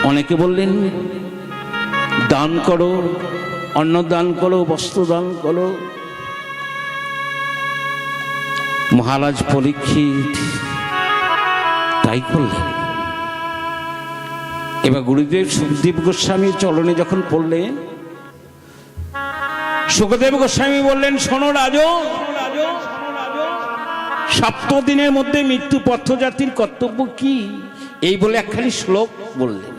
অনেকে বললেন দান করো, অন্ন দান করো, বস্ত্র দান করো। মহারাজ পরীক্ষিত তাই করলেন। এবার গুরুদেব সুখদেব গোস্বামীর চরণে যখন পড়লেন, সুখদেব গোস্বামী বললেন, শোনো রাজন, 7 দিনের মধ্যে মৃত্যু পথযাত্রীর কর্তব্য কি, এই বলে একখানি শ্লোক বললেন।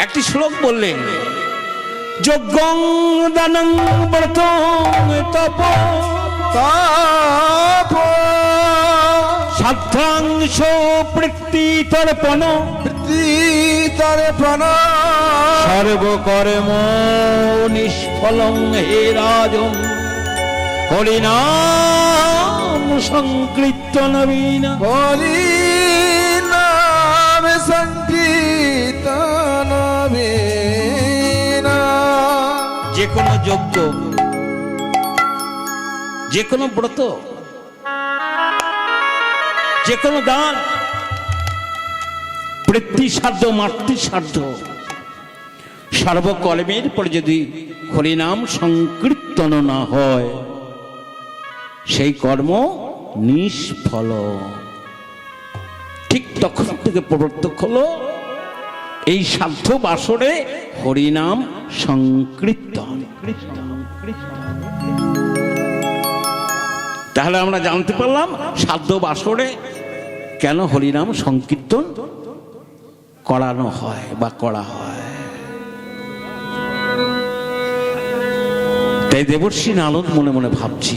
একটি শ্লোক বললেন, যজ্ঞং দানং ব্রতং তপ সাধ্যাংশ প্রীতিতর্পণ সর্বকর্ম নিষ্ফলং হে রাজন হরিনাম সংকীর্তন বিনা। হরিনাম সংকীর্তন বিনা। যে কোনো যজ্ঞ, যে কোনো ব্রত, যে কোনো দান, পৃথিসাধ্য মাতৃসাধ্য সর্বকর্মের পরে যদি হরিনাম সংকীর্তন না হয়, সেই কর্ম নিষ্ফল। ঠিক তখন থেকে প্রবর্তক হলো এই সাধ্য বাসরে হরিনাম সংকীর্তন। তাহলে আমরা জানতে পারলাম সাধ্য বাসরে কেন হরিনাম সংকীর্তন করানো হয় বা করা হয়। তাই দেবর্ষী নারদ মনে মনে ভাবছি,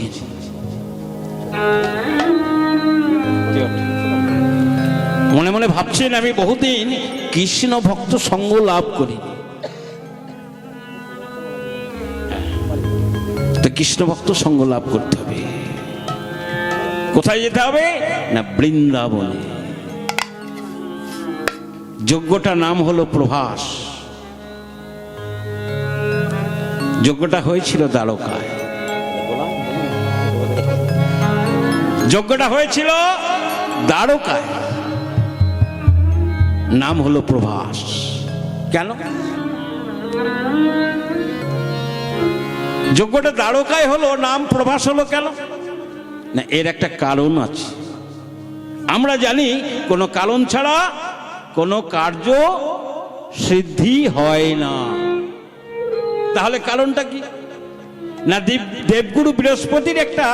মনে মনে ভাবছেন, আমি বহুদিন কৃষ্ণ ভক্ত সঙ্গ লাভ করি, তো কৃষ্ণ ভক্ত সঙ্গ লাভ করতে হবে। কোথায় যেতে হবে না, বৃন্দাবনে। যজ্ঞটার নাম হলো প্রভাস। যজ্ঞটা হয়েছিল দ্বারকায়, যজ্ঞটা হয়েছিল দ্বারকায়, নাম হলো প্রভাস। কেন যজ্ঞটা দ্বারকায় হলো, নাম প্রভাস হলো কেন না, এর একটা কারণ আছে। আমরা জানি কোনো কারণ ছাড়া কোনো কার্য সিদ্ধি হয় না। তাহলে কারণটা কি না, দেবগুরু বৃহস্পতির একটা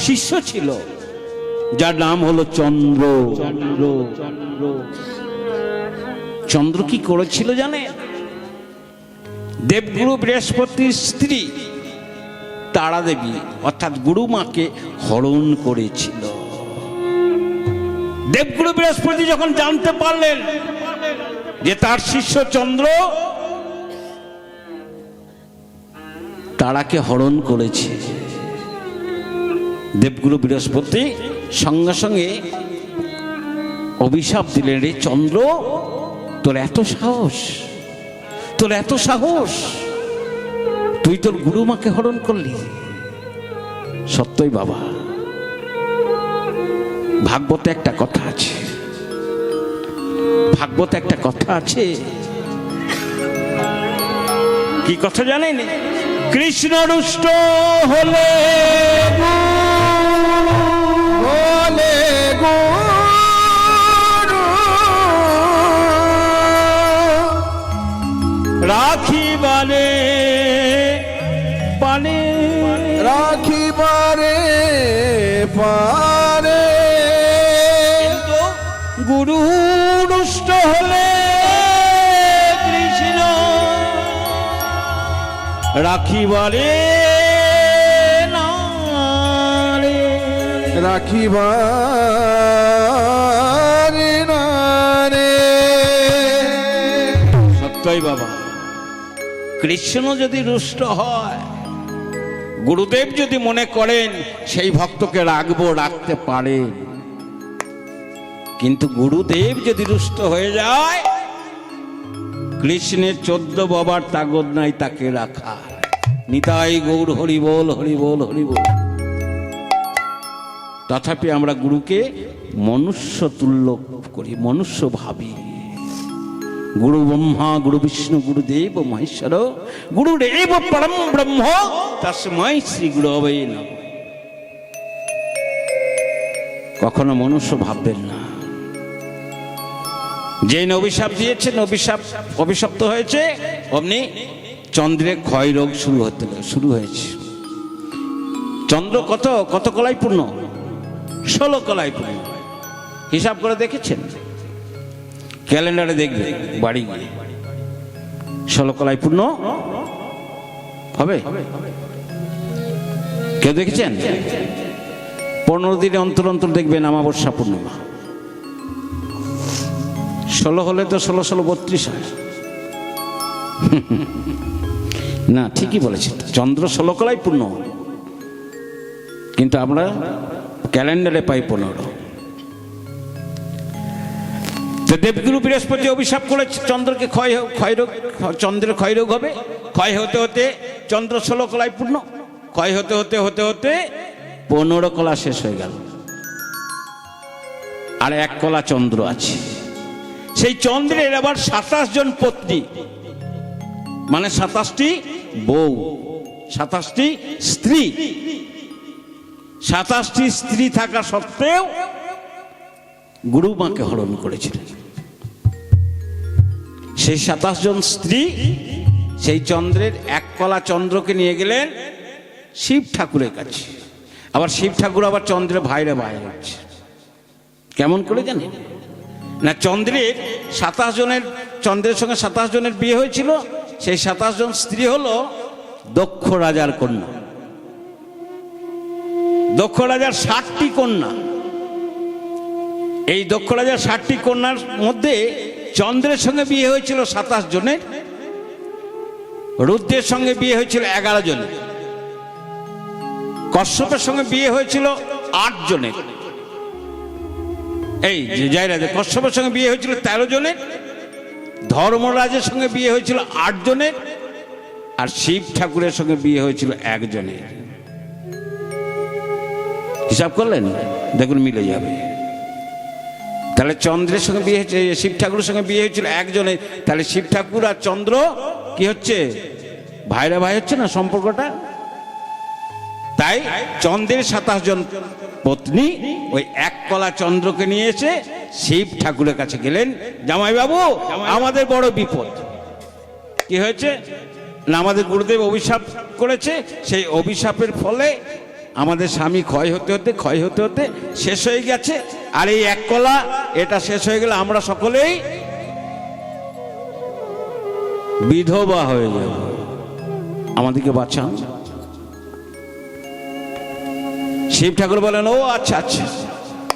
শিষ্য ছিল যার নাম হলো চন্দ্র। চন্দ্র কি করেছিল জানে, দেবগুরু বৃহস্পতির স্ত্রী তারা দেবী অর্থাৎ গুরু মাকে হরণ করেছিল। দেবগুরু বৃহস্পতি যখন জানতে পারলেন যে তার শিষ্য চন্দ্র তারাকে হরণ করেছে, দেবগুরু বৃহস্পতি সঙ্গে সঙ্গে অভিশাপ দিলেন, রে চন্দ্র, তোর এত সাহস, তোর এত সাহস, তুই তোর গুরুমাকে হরণ করলি। সত্যই বাবা, ভাগবতে একটা কথা আছে, ভাগবতে একটা কথা আছে, কি কথা জানেন, কৃষ্ণ রুষ্ট হলে রাখিবারে পানে, রাখিবারে পারে, গুরু রুষ্ট হলে কৃষ্ণ রাখিবারে না রে, রাখিবারে না রে। সত্যই বাবা, কৃষ্ণ যদি রুষ্ট হয়, গুরুদেব যদি মনে করেন সেই ভক্তকে রাখবো, রাখতে পারেন, কিন্তু গুরুদেব যদি রুষ্ট হয়ে যায়, কৃষ্ণের 14 বাবার তাগদ নাই তাকে রাখা। নিতাই গৌর হরি বল, হরি বল, হরি বল। তথাপি আমরা গুরুকে মনুষ্য তুল্য করি, মনুষ্য ভাবি। গুরু ব্রহ্মা গুরু বিষ্ণু গুরুদেব মহেশ্বর গুরুরেব পরম ব্রহ্ম তস্मै শ্রী গুরবে নমঃ। কখনো মনুষ্য ভাববেন না, যেই অভিশাপ দিয়েছেন, অভিশপ্ত হয়েছে, অমনি চন্দ্রের ক্ষয় রোগ শুরু হয়েছে। চন্দ্র কত কলায় পূর্ণ? 16 কলায় পূর্ণ। হিসাব করে দেখেছেন? ক্যালেন্ডারে দেখবে বাড়ি গিয়ে 16 কলায় পূর্ণ হবে? কেউ দেখেছেন? 15 দিনে অন্তর অন্তর দেখবেন অমাবস্যা পূর্ণিমা। 16 হলে তো 16 32 হয় না? ঠিকই বলেছেন, চন্দ্র 16 কলায় পূর্ণ, কিন্তু আমরা ক্যালেন্ডারে পাই 15। দেবগুরু বৃহস্পতি অভিশাপ করেছে চন্দ্রকে চন্দ্রের ক্ষয় রোগ হবে। ক্ষয় হতে হতে চন্দ্র 16 কলায় পূর্ণ, ক্ষয় হতে হতে হতে হতে 15 কলা শেষ হয়ে গেল, আর 1 কলা চন্দ্র আছে। সেই চন্দ্রের আবার 27 জন পত্নী, মানে 27টি বউ, 27টি স্ত্রী। 27টি স্ত্রী থাকা সত্ত্বেও গুরু মাকে হরণ করেছিলেন। সেই 27 জন স্ত্রী সেই চন্দ্রের 1 কলা চন্দ্রকে নিয়ে গেলেন শিব ঠাকুরের কাছে। আবার শিব ঠাকুর আবার চন্দ্রের ভাইরে ভাই হচ্ছে। কেমন করে জানেন না? চন্দ্রের 27 জনের, চন্দ্রের সঙ্গে 27 জনের বিয়ে হয়েছিল। সেই 27 জন স্ত্রী হলো দক্ষ রাজার কন্যা। দক্ষ রাজার 60টি কন্যা। এই দক্ষ রাজার 60টি কন্যার মধ্যে চন্দ্রের সঙ্গে বিয়ে হয়েছিল 27 জনের, রুদ্রের সঙ্গে বিয়ে হয়েছিল 11 জনের, কশ্যপের সঙ্গে বিয়ে হয়েছিল 8 জনের, এই যে জয়রাজা কশ্যপের সঙ্গে বিয়ে হয়েছিল 13 জনের, ধর্মরাজের সঙ্গে বিয়ে হয়েছিল 8 জনের, আর শিব ঠাকুরের সঙ্গে বিয়ে হয়েছিল 1 জনের। হিসাব করলেন? দেখুন মিলে যাবে। তাহলে চন্দ্রের সঙ্গে বিয়ে হয়েছে, শিব ঠাকুরের সঙ্গে বিয়ে হয়েছিল 1 জনের। তাহলে শিব ঠাকুর আর চন্দ্র কি হচ্ছে? ভাইরা ভাই হচ্ছে না সম্পর্কটা? তাই চন্দ্রের 27 জন পত্নী ওই 1 কলা চন্দ্রকে নিয়ে এসে শিব ঠাকুরের কাছে গেলেন, জামাই বাবু আমাদের বড় বিপদ। কি হয়েছে না? আমাদের গুরুদেব অভিশাপ করেছে, সেই অভিশাপের ফলে আমাদের স্বামী ক্ষয় হতে হতে শেষ হয়ে গেছে, আর এই 1 কলা এটা শেষ হয়ে গেলে আমরা সকলেই বিধবা হয়ে যাব, আমাদেরকে বাঁচান। শিব ঠাকুর বলেন, ও আচ্ছা আচ্ছা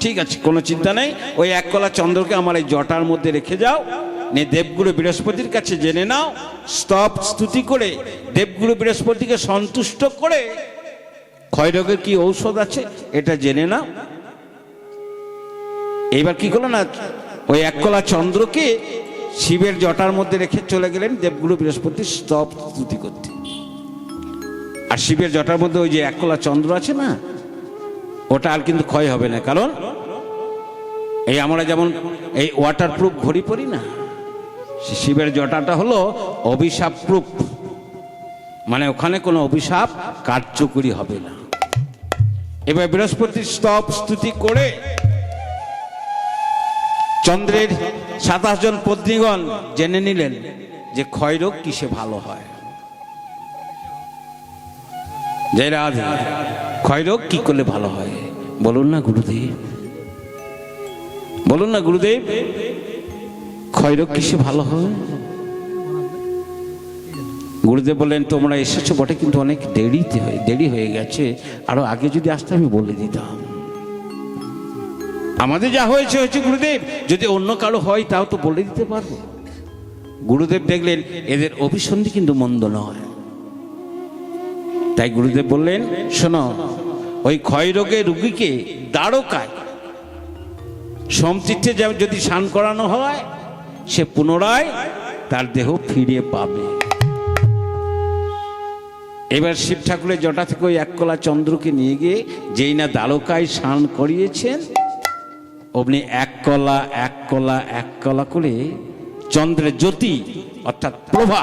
ঠিক আছে, কোনো চিন্তা নেই, ওই 1 কলা চন্দ্রকে আমার এই জটার মধ্যে রেখে যাও, নিয়ে দেবগুরু বৃহস্পতির কাছে জেনে নাও, স্তব স্তুতি করে দেবগুরু বৃহস্পতিকে সন্তুষ্ট করে ক্ষয়রোগের কি ঔষধ আছে এটা জেনে নাও। এইবার কি করলো না, ওই 1 কলা চন্দ্রকে শিবের জটার মধ্যে রেখে চলে গেলেন দেবগুরু বৃহস্পতি স্তব স্তুতি করতে। আর শিবের জটার মধ্যে ওই যে 1 কলা চন্দ্র আছে না, ওটা আর কিন্তু ক্ষয় হবে না, কারণ এই আমরা যেমন এই ওয়াটারপ্রুফ ঘড়ি পরি না, শিবের জটাটা হলো অভিশাপ প্রুফ, মানে ওখানে কোনো অভিশাপ কার্যকরী হবে না। এবার বৃহস্পতির স্তব স্তুতি করে চন্দ্রের 27 জন পত্নীগণ জেনে নিলেন যে ক্ষয়রোগ কিসে ভালো হয়। জয় রাধে। ক্ষয়রোগ কি করলে ভালো হয় বলুন না গুরুদেব, বলুন না গুরুদেব, ক্ষয়রোগ কিসে ভালো হয়? গুরুদেব বললেন, তোমরা এসেছো বটে, কিন্তু অনেক দেরি হয়ে গেছে, আরো আগে যদি আসতে আমি বলে দিতাম। আমাদের যা হয়েছে হয়েছে গুরুদেব, যদি অন্য কারো হয় তাও তো বলে দিতে পারবো। গুরুদেব দেখলেন এদের অভিসন্ধি কিন্তু মন্দ নয়, তাই গুরুদেব বললেন, শোনো, ওই ক্ষয়রোগের রুগীকে দ্বারকায় সোমতীর্থে যদি স্নান করানো হয়, সে পুনরায় তার দেহ ফিরে পাবে। এবার শিব ঠাকুরের জটা থেকে ওই 1 কলা চন্দ্রকে নিয়ে গিয়ে যেই না দ্বারকায় স্নান করিয়েছেন, অমনি 1 কলা করে চন্দ্রের জ্যোতি অর্থাৎ প্রভা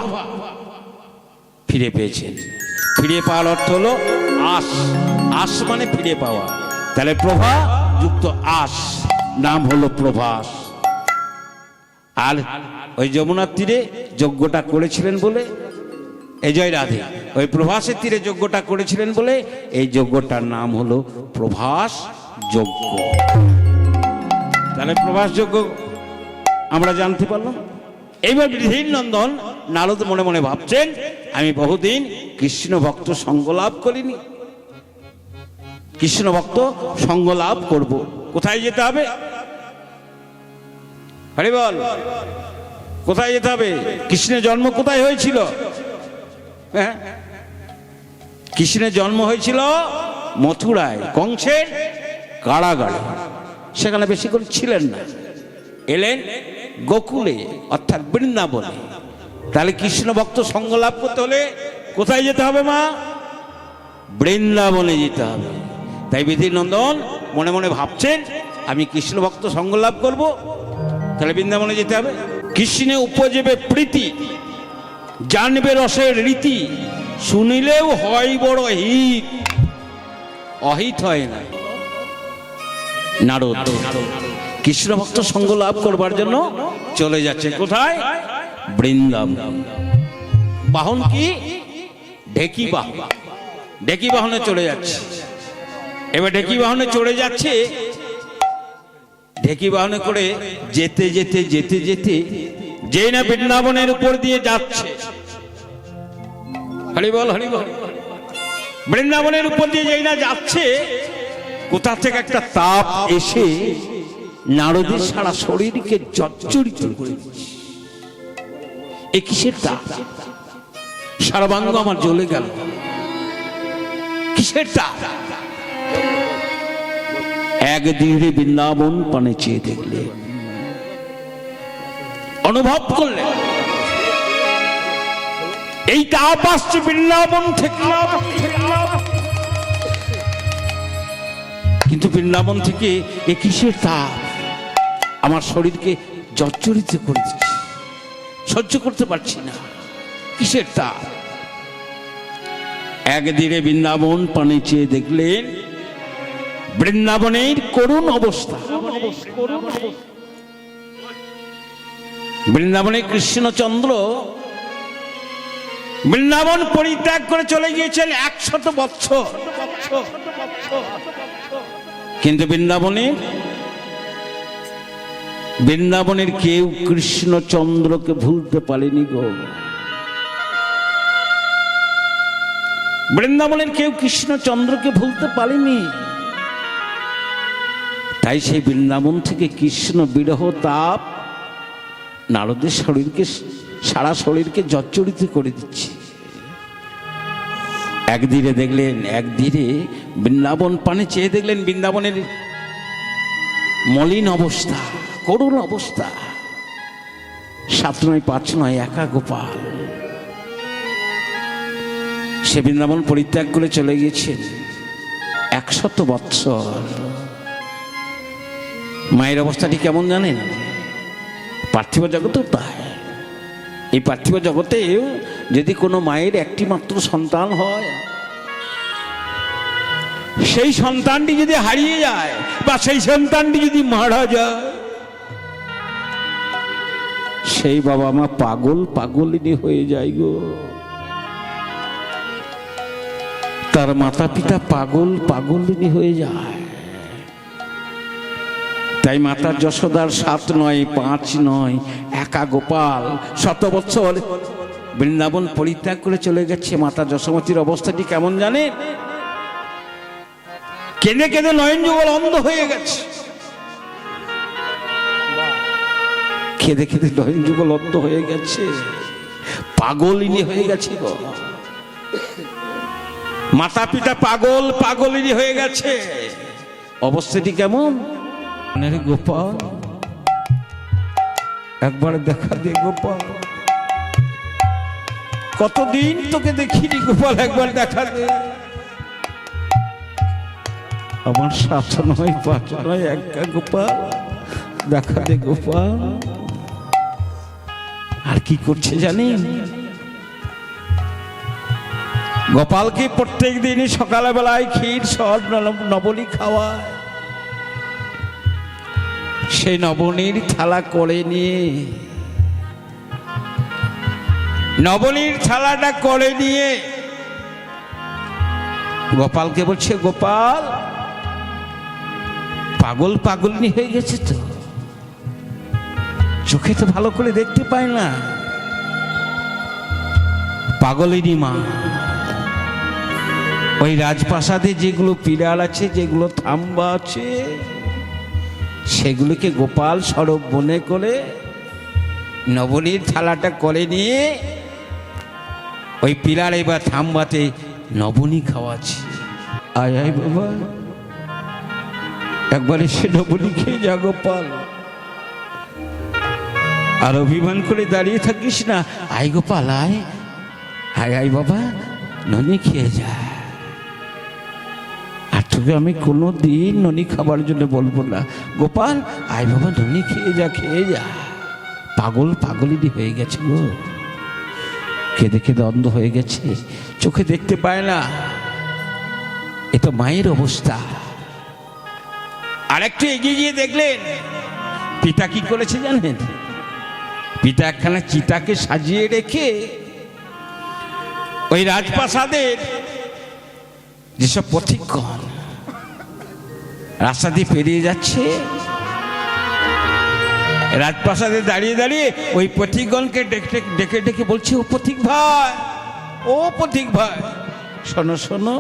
ফিরে পেয়েছেন। ফিরে পাওয়ার অর্থ হলো আস, আস মানে ফিরে পাওয়া, তাহলে প্রভা যুক্ত আস, নাম হলো প্রভাস। আর ওই যমুনার তীরে যজ্ঞটা করেছিলেন বলে, এই জয় রাধে, ওই প্রভাসের তীরে যজ্ঞটা করেছিলেন বলে এই যজ্ঞটার নাম হলো প্রভাস যজ্ঞ। তাহলে প্রভাস যজ্ঞ আমরা জানতে পারলাম। এইবার বিধির নন্দন নারদ মনে মনে ভাবছেন, আমি বহুদিন কৃষ্ণ ভক্ত সঙ্গ লাভ করিনি, কৃষ্ণ ভক্ত সঙ্গ লাভ করব। কোথায় যেতে হবে? হরি বল, কোথায় যেতে হবে? কৃষ্ণের জন্ম কোথায় হয়েছিল? হ্যাঁ, কৃষ্ণের জন্ম হয়েছিল মথুরায়, কংসের কারাগারে। সেখানে বেশিক্ষণ ছিলেন না, এলেন গোকুলে অর্থাৎ বৃন্দাবনে। তাহলে কৃষ্ণ ভক্ত সঙ্গ লাভ করতে হলে কোথায় যেতে হবে মা? বৃন্দাবনে যেতে হবে। তাই বিধির নন্দন মনে মনে ভাবছেন, আমি কৃষ্ণ ভক্ত সঙ্গ লাভ করব, তাহলে বৃন্দাবনে যেতে হবে। কৃষ্ণে উপজেবে প্রীতি, জানবে রসের রীতি, শুনিলেও হয় বড় হিত, অহিত হয় না। নারদ কৃষ্ণ ভক্ত সঙ্গ লাভ করবার জন্য চলে যাচ্ছে কোথায়? বৃন্দাবন। বাহন কি? ঢেকি বাহন। ঢেকি বাহনে চলে যাচ্ছে। এবার ঢেকি বাহনে চড়ে যাচ্ছে, ঢেকি বাহনে করে যেতে যেতে যেতে যেতে যেই না বৃন্দাবনের উপর দিয়ে যাচ্ছে, হরি বল হরি বল, বৃন্দাবনের উপর দিয়ে যেই না যাচ্ছে, কোথা থেকে একটা তাপ এসে নারদের সারা শরীরকে জর্জরিত করে দিচ্ছে। এ কিসের তাপ? সারাবাঙ্গ আমার জ্বলে গেল। কিসের তাপ? একদিনে বৃন্দাবন পানে চেয়ে দেখলে, অনুভব করলে এই তাপ আসছে বৃন্দাবন থেকে। কিন্তু বৃন্দাবন থেকে এ কিসের তাপ? আমার শরীরকে জর্জরিত করে দিচ্ছে, সহ্য করতে পারছি না। কিসের তাপ? একদিনে বৃন্দাবন পানে চেয়ে দেখলেন বৃন্দাবনের করুণ অবস্থা। বৃন্দাবনে কৃষ্ণচন্দ্র বৃন্দাবন পরিত্যাগ করে চলে গিয়েছেন 100 বৎসর, কিন্তু বৃন্দাবনের কেউ কৃষ্ণচন্দ্রকে ভুলতে পারেনি গো। বৃন্দাবনের কেউ কৃষ্ণচন্দ্রকে ভুলতে পারেনি। তাই সেই বৃন্দাবন থেকে কৃষ্ণ বিরহ তাপ নারদের শরীরকে, সারা শরীরকে জর্জরিত করে দিচ্ছে। একদিনে দেখলেন, একদিনে বৃন্দাবন পানে চেয়ে দেখলেন বৃন্দাবনের মলিন অবস্থা, করুণ অবস্থা। 7 নয় 5 নয়, একা গোপাল। সে বৃন্দাবন পরিত্যাগ করে চলে গিয়েছেন 100 বৎসর। মায়ের অবস্থাটি কেমন জানেন? পার্থিব জগতেও তাই। এই পার্থিব জগতেও যদি কোনো মায়ের একটি মাত্র সন্তান হয়, সেই সন্তানটি যদি হারিয়ে যায় বা সেই সন্তানটি যদি মারা যায়, সেই বাবা মা পাগলিনী হয়ে যায় গো। তার মাতা পিতা পাগলিনী হয়ে যায়। তাই মাতা যশোদার 7 নয় 5 নয়, একা গোপাল 100 বৎসর বৃন্দাবন পরিত্যাগ করে চলে গেছে। মাতা যশোমতীর অবস্থাটি কেমন জানেন? কেঁদে কেঁদে নয়ন যুগল অন্ধ হয়ে গেছে। কেঁদে কেঁদে নয়ন যুগল অন্ধ হয়ে গেছে, পাগলিনী হয়ে গেছে গো। মাতা পিতা পাগলিনী হয়ে গেছে। অবস্থাটি কেমন? গোপাল, একবার দেখা দে গোপাল, কতদিন তোকে দেখিনি গোপাল, একবার দেখা দে। আমার 7 নয় 5 নয়, একা গোপাল, দেখা দে গোপাল। আর কি করছে জানেন? গোপালকে প্রত্যেক দিনই সকালবেলায় ক্ষীর সর নবনী খাওয়ায়। সেই নবনীর থালা করে নিয়ে নবনীর থালাটা করে নিয়ে গোপালকে বলছে, গোপাল পাগল পাগলনি হয়ে গেছে তো, চোখে তো ভালো করে দেখতে পায় না, পাগলেরই মা। ওই রাজপ্রাসাদে যেগুলো পিলার আছে, যেগুলো থাম্বা আছে, সেগুলোকে গোপাল সরব মনে করে নবনীর থালাটা করে নিয়ে ওই পিলারে বা থাম্বাতে নবনী খাওয়াচ্ছে। আয় আয় বাবা, একবার এসে নবনী খেয়ে যা গোপাল, আর অভিমান করে দাঁড়িয়ে থাকিস না। আয় গোপাল আয়, আয় আয় বাবা, ননি খেয়ে যা। আর তোকে আমি কোনো দিন ননি খাবার জন্য বলবো না। গোপাল আয় বাবা, ননি খেয়ে যা, খেয়ে যা। পাগল পাগলিনী হয়ে গেছে গো, কেঁদে কেঁদে অন্ধ হয়ে গেছে, চোখে দেখতে পায় না। এ তো মায়ের অবস্থা। আর একটু এগিয়ে গিয়ে দেখলেন পিতা কি করেছে জানেন? পিতা একখানা চিতাকে সাজিয়ে রেখে ওই রাজপ্রাসাদের যেসব পথিকগণ রাস্তা দিয়ে পেরিয়ে যাচ্ছে, রাজপ্রাসাদে দাঁড়িয়ে দাঁড়িয়ে ওই পথিকগণকে ডেকে ডেকে বলছে, ও পথিক ভাই, ও পথিক ভাই, শোনো শোনো,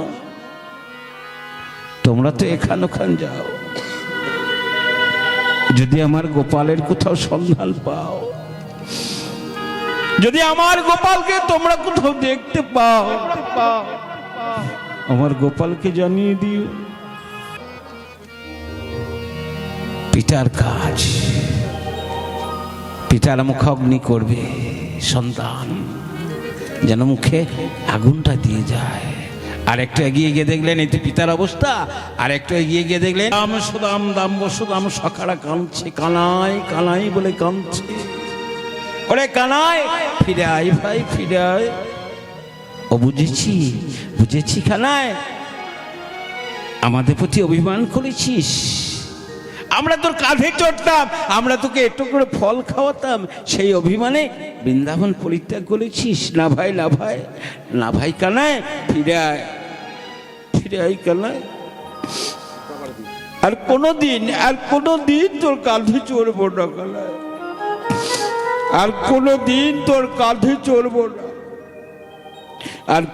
তোমরা তো এখান ওখান যাও, যদি আমার গোপালের কোথাও সন্ধান পাও, যদি আমার গোপালকে তোমরা কোথাও দেখতে পাও, আমার গোপালকে জানিয়ে দিও। পিতার কাজ, পিতার মুখে অগ্নি করবে সন্তান, যেন মুখে আগুনটা দিয়ে যায়। আর একটু এগিয়ে গিয়ে দেখলেন এই তো পিতার অবস্থা। আর একটু এগিয়ে গিয়ে দেখলেন দাম সুদাম দাম বসুদাম সখারা কাঁদছে, কানাই কানাই বলে কাঁদছে। ওরে কানাই, ফিরে আয় ভাই, ফিরে আয়। ও বুঝেছি, বুঝেছি কানাই, আমাদের প্রতি অভিমান করেছিস, আমরা তোর কাঁধে চড়তাম, আমরা তোকে একটু করে ফল খাওয়াতাম, সেই অভিমানে বৃন্দাবন পরিত্যাগ করেছিস। না ভাই, না ভাই, না ভাই কানাই, ফিরে আয়, ফিরে আয় কানাই। আর কোনোদিন তোর কাঁধে চড়বো না কানাই, আর কোনোদিন তোর কাঁধে চড়বো না, আর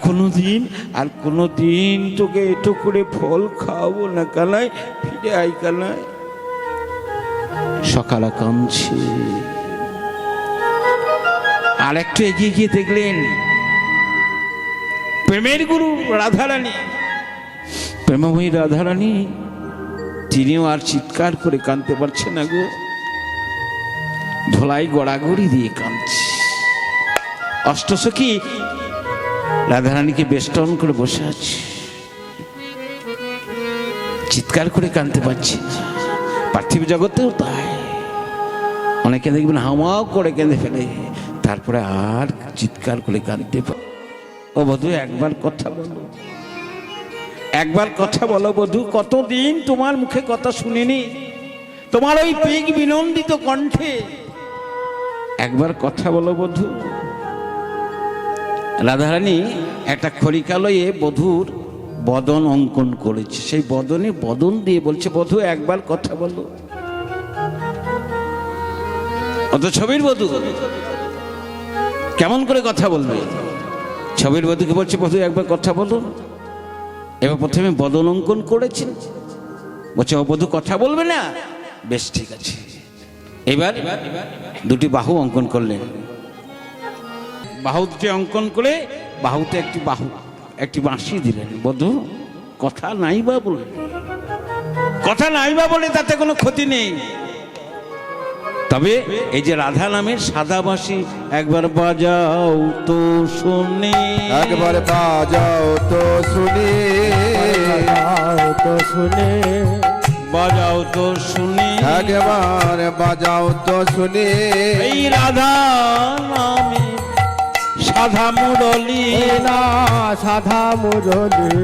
কোনোদিন তোকে একটু করে ফল খাওয়াবো না কানাই, ফিরে আয় কানাই। সকালে কাঁদছে। আর একটু এগিয়ে গিয়ে দেখলেন প্রেমের গুরু রাধারানী, প্রেমময়ী রাধারানী, তিনিও আর চিৎকার করে কাঁদতে পারছে না গো, ধোলাই গড়াগড়ি দিয়ে কাঁদছে। অষ্টসখী রাধারানীকে বেষ্টন করে বসে আছে, চিৎকার করে কাঁদতে পারছে। পার্থিব জগতেও তাই, অনেকে দেখবেন হাওয়াও করে কেঁদে ফেলে, তারপরে আর চিৎকার করে কাঁদতে পারে। ও বধূ, একবার কথা বলো, একবার কথা বলো বধূ, কতদিন তোমার মুখে কথা শুনিনি, তোমার ওই পিক বিনন্দিত কণ্ঠে, একবার কথা বলো বধূ। রাধারানী একটা খড়িকালয়ে বধূর বদন অঙ্কন করেছে, সেই বদনে বদন দিয়ে বলছে, বধূ একবার কথা বলো। অত ছবির বধূ কেমন করে কথা বলবে? ছবির বধূকে বলছে, বধূ একবার কথা বলো। এবার প্রথমে বদন অঙ্কন করেছেন, বলছে ও বধূ কথা বলবে না, বেশ ঠিক আছে। এবার দুটি বাহু অঙ্কন করলেন, বাহু দুটি অঙ্কন করে বাহুতে একটি বাঁশি দিলেন। বধূ কথা নাই বা বলে, কথা নাই বা বলে তাতে কোনো ক্ষতি নেই, তবে এই যে রাধা নামের সাদা বাঁশি একবার বাজাও তো শুনি, একবার বাজাও তো শুনি, তো শুনে বাজাও তো শুনি, একবার বাজাও তো শুনি। এই রাধা নামে সাধা মুরলি, না সাধা মুরলি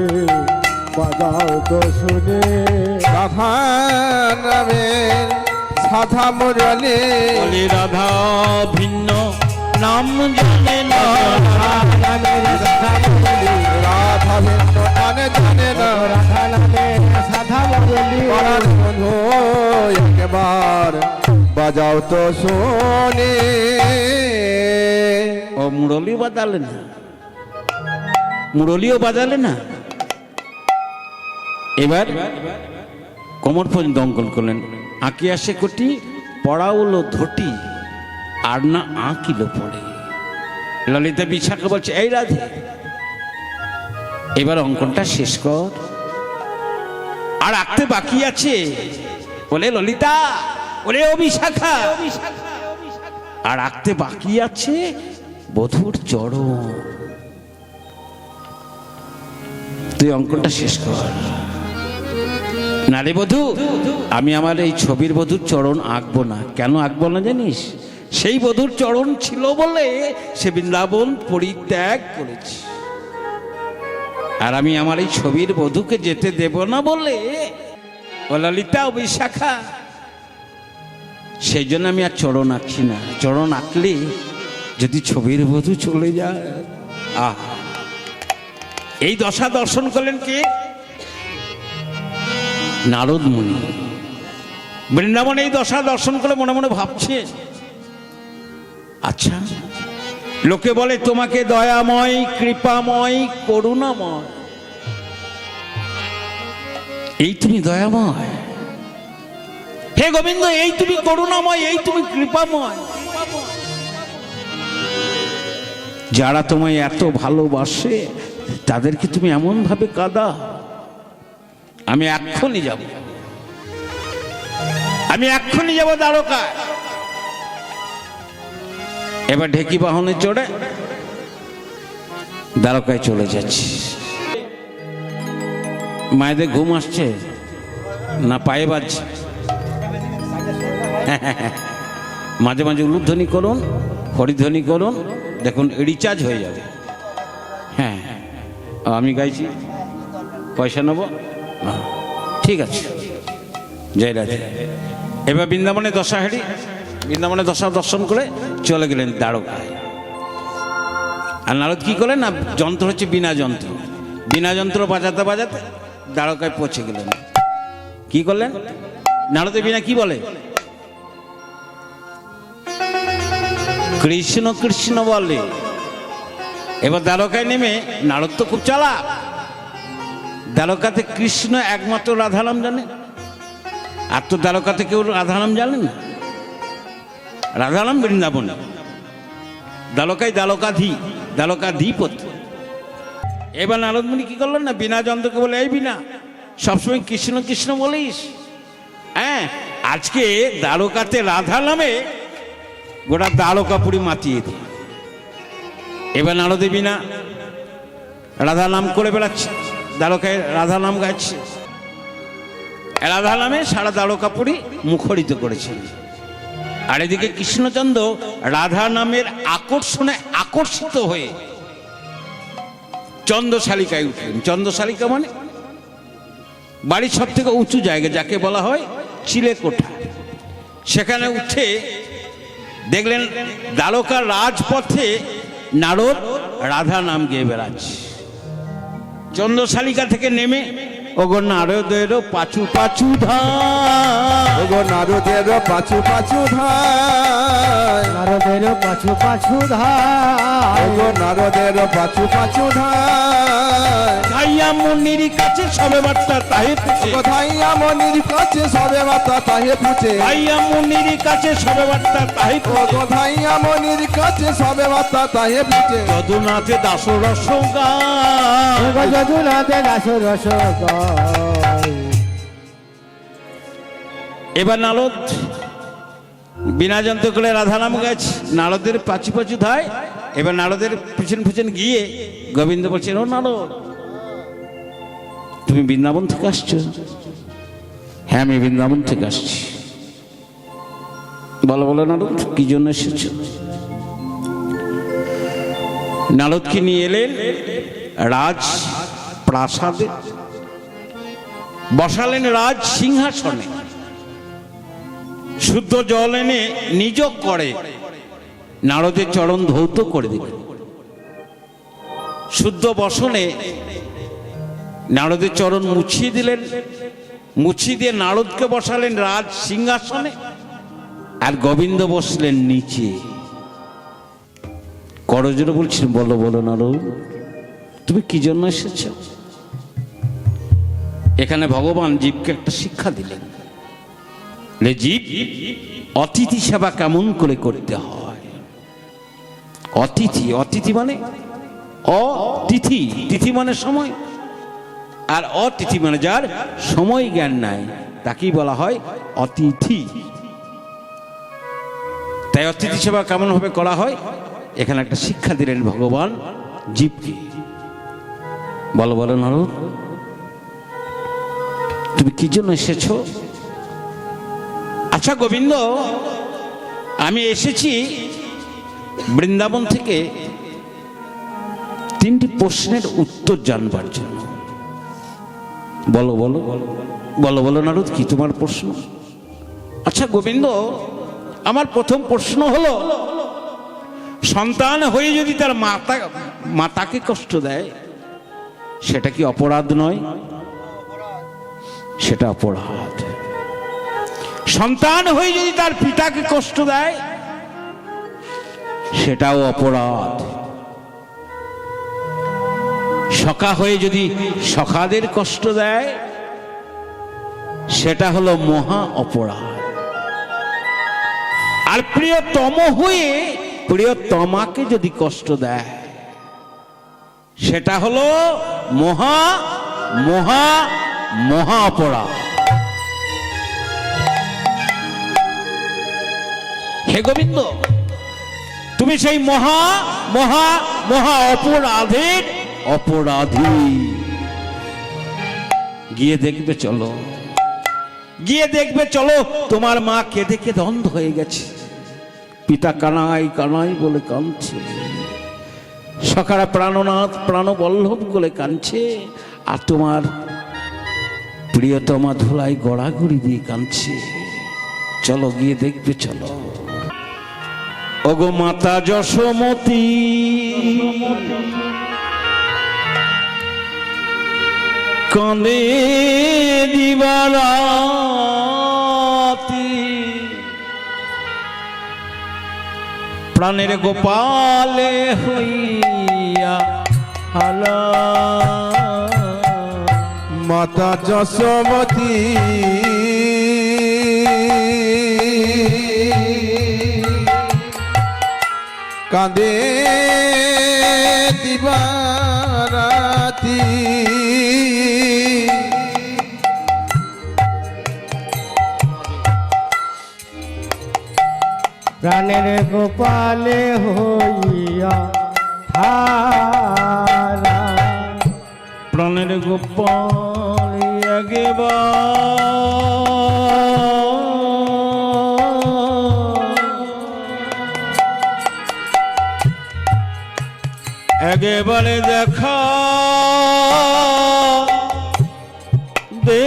বাজাও তো শুনে, রাধা নামের সাধা মুরলি, বলে রাধা ভিন্ন নাম জানে না, নামের কথা বলি, রাধা ভিন্ন নামে জানে না, রাধা নামের সাধা বলি। পাড়ার বন্ধু একবার বাজাও তো শুনি। ও মুরলি বাজালে না, মুরলিও বাজালে না। এবার কোমর পর্যন্ত অঙ্কন করলেন, আঁকি আসে কোটি পড়াওলো ধটি, আর না আঁকিলো পড়ে। ললিতা বিশাখা বলছে, এই রাধে এবার অঙ্কনটা শেষ কর, আর আঁকতে বাকি আছে। বলে ললিতা, ওরে ও বিশাখা, আর আঁকতে বাকি আছে বধূর চরণ, তুই অঙ্কনটা শেষ কর। না রে বধূ, আমি আমার এই ছবির বধূর চরণ আঁকবো না। কেন আঁকবো না জানিস? সেই বধূর চরণ ছিল বলে সে বৃন্দাবন পরিত্যাগ করেছে, আর আমি আমার এই ছবির বধূকে যেতে দেব না বলে ও ললিতা ও বিশাখা, সেই জন্য আমি আর চরণ আঁকছি না। চরণ আঁকলে যদি ছবির বধূ চলে যায়, আহ, এই দশা দর্শন করলেন কে? নারদ মুনি। বৃন্দাবন এই দশা দর্শন করে মনে মনে ভাবছে, আচ্ছা লোকে বলে তোমাকে দয়াময়, কৃপাময়, করুণাময়, এই তুমি দয়াময়, হে গোবিন্দ এই তুমি করুণাময়, এই তুমি কৃপাময়, যারা তোমায় এত ভালোবাসে তাদেরকে তুমি এমন ভাবে কাঁদা। আমি এক্ষুনি যাব, আমি এক্ষুনি যাব দ্বারকায়। এবার ঢেকি বাহনে চড়ে দ্বারকায় চলে যাচ্ছি। মায়েদের ঘুম আসছে না পায়ে বাজছে? মাঝে মাঝে উলুধ্বনি করুন, হরিধ্বনি করুন, দেখুন রিচার্জ হয়ে যাবে। হ্যাঁ, আমি গাইছি, পয়সা নেব, ঠিক আছে, জয় রাধে। এবার বৃন্দাবনে দশা হেরি, বৃন্দাবনে দশা দর্শন করে চলে গেলেন দ্বারকায়। আর নারদ কি করলেন না, যন্ত্র হচ্ছে বিনা যন্ত্র, বিনা যন্ত্র বাজাতে বাজাতে দ্বারকায় পৌঁছে গেলেন। কি করলেন নারদের বিনা? কি বলে? কৃষ্ণ কৃষ্ণ বলে। এবার দ্বারকায় নেমে নারদ তো খুব চালাক, দ্বারকাতে কৃষ্ণ একমাত্র রাধা নাম জানে, আর তো দ্বারকাতে কেউ রাধা নাম জানে না। রাধা নাম বৃন্দাবনে, দ্বারকায় দ্বারকাধীপতি। এবার নারদমুনি কি করলেন না, বিনা যন্ত্রকে বলে, এই বিনা সবসময় কৃষ্ণ কৃষ্ণ বলিস, হ্যাঁ আজকে দ্বারকাতে রাধা নামে গোটা দ্বারকাপুরি মাতিয়ে দিই। এবার নারদে বিনা রাধা নাম করে বেড়াচ্ছে, দ্বারকায় রাধা নাম গাচ্ছে, রাধা নামে সারা দ্বারকাপুরি মুখরিত করেছে। আর এদিকে কৃষ্ণচন্দ্র রাধা নামের আকর্ষণে আকর্ষিত হয়ে চন্দ্রশালিকায় উঠলেন। চন্দ্রশালিকা মানে বাড়ির সব থেকে উঁচু জায়গা, যাকে বলা হয় চিলেকোঠা। সেখানে উঠে দেখলেন দ্বারকার রাজপথে নারদ রাধা নাম গেয়ে বেড়াচ্ছে। চন্দ্রশালিকা থেকে নেমে ওগো নারদের পাছু পাছু ধায়, ওগো নারদের পাছু পাছু ধায়, নারদের পাছু পাছু ধায়, ওগো নারদের পাছু পাছু ধায়, ধাইয়া মুনির কাছে সবে বার্তা তাহে পুছে, কোথাইয়া মনির কাছে সবে মাতা তাহে পুছে, ধাইয়া মুনির কাছে সবে বার্তা তাহে পুছে, কোথাইয়া মনির কাছে সবে মাতা তাহে পুছে, যদুনাথে দাসরস গায়, যদুনাথে দাস রস গায়। এবার নারদ বিনা যন্ত্র করে রাধা নাম গাইছে, নারদের পাছু পাছু ধায়। এবার নারদের পিছন পিছন গিয়ে গোবিন্দ বলছেন, ও নারদ তুমি বৃন্দাবন থেকে আসছো? হ্যাঁ আমি বৃন্দাবন থেকে আসছি। বলো বলো নারদ কি জন্য এসেছো? নারদকে নিয়ে এলেন রাজ প্রাসাদে, বসালেন রাজ সিংহাসনে, শুদ্ধ জল এনে নিজ করে নারদের চরণ ধৌত করে দিলেন। শুদ্ধ বসনে নারদের চরণ মুছিয়ে দিলেন, মুছিয়ে দিয়ে নারদকে বসালেন রাজ সিংহাসনে, আর গোবিন্দ বসলেন নিচে। করজোড়ে বলছিলেন, বলো বলো নারদ, তুমি কি জন্য এসেছ? এখানে ভগবান জীবকে একটা শিক্ষা দিলেন, জীব অতিথি সেবা কেমন করে করতে হয়। অতিথি, অতিথি মানে অতিথি, তিথি মানে সময়, আর অতিথি মানে যার সময় জ্ঞান নাই তাকেই বলা হয় অতিথি। তাই অতিথি সেবা কেমন ভাবে করা হয় এখানে একটা শিক্ষা দিলেন ভগবান জীবকে। বলো বলো নারদ, তুমি কি জন্য এসেছো? আচ্ছা গোবিন্দ, আমি এসেছি বৃন্দাবন থেকে তিনটি প্রশ্নের উত্তর জানবার জন্য। বলো বলো বলো বলো নারদ, কি তোমার প্রশ্ন? আচ্ছা গোবিন্দ, আমার প্রথম প্রশ্ন হলো, সন্তান হয়ে যদি তার মাতাকে কষ্ট দেয় সেটা কি অপরাধ নয়? সেটা অপরাধ। সন্তান হয়ে যদি তার পিতাকে কষ্ট দেয় সেটাও অপরাধ। সখা হয়ে যদি সখাদের কষ্ট দেয় সেটা হলো মহা অপরাধ। আর প্রিয়তম হয়ে প্রিয়তমাকে যদি কষ্ট দেয় সেটা হলো মহা মহা মহা অপরাধ। হে গোবিন্দ, তুমি সেই মহা মহা মহা অপরাধের অপরাধী। গিয়ে দেখবে চলো, গিয়ে দেখবে চলো, তোমার মা কেঁদে কেঁদে অন্ধ হয়ে গেছে, পিতা কানাই কানাই বলে কাঁদছে, সখারা প্রাণনাথ প্রাণবল্লভ বলে কাঁদছে, আর তোমার প্রিয়তমা ধুলাই গড়াগড়ি দিয়ে কাঁদছে। চলো গিয়ে দেখবে চলো। ওগো মাতা যশোমতী, কাঁদে দিবারাতি, প্রাণের গোপালে হইয়া হালা। মাতা যশোমতী কাঁদে দিবারাতি, প্রাণের গোপালে হইয়া হারা। প্রাণের গোপাল আগেবা একেবারে দেখা দে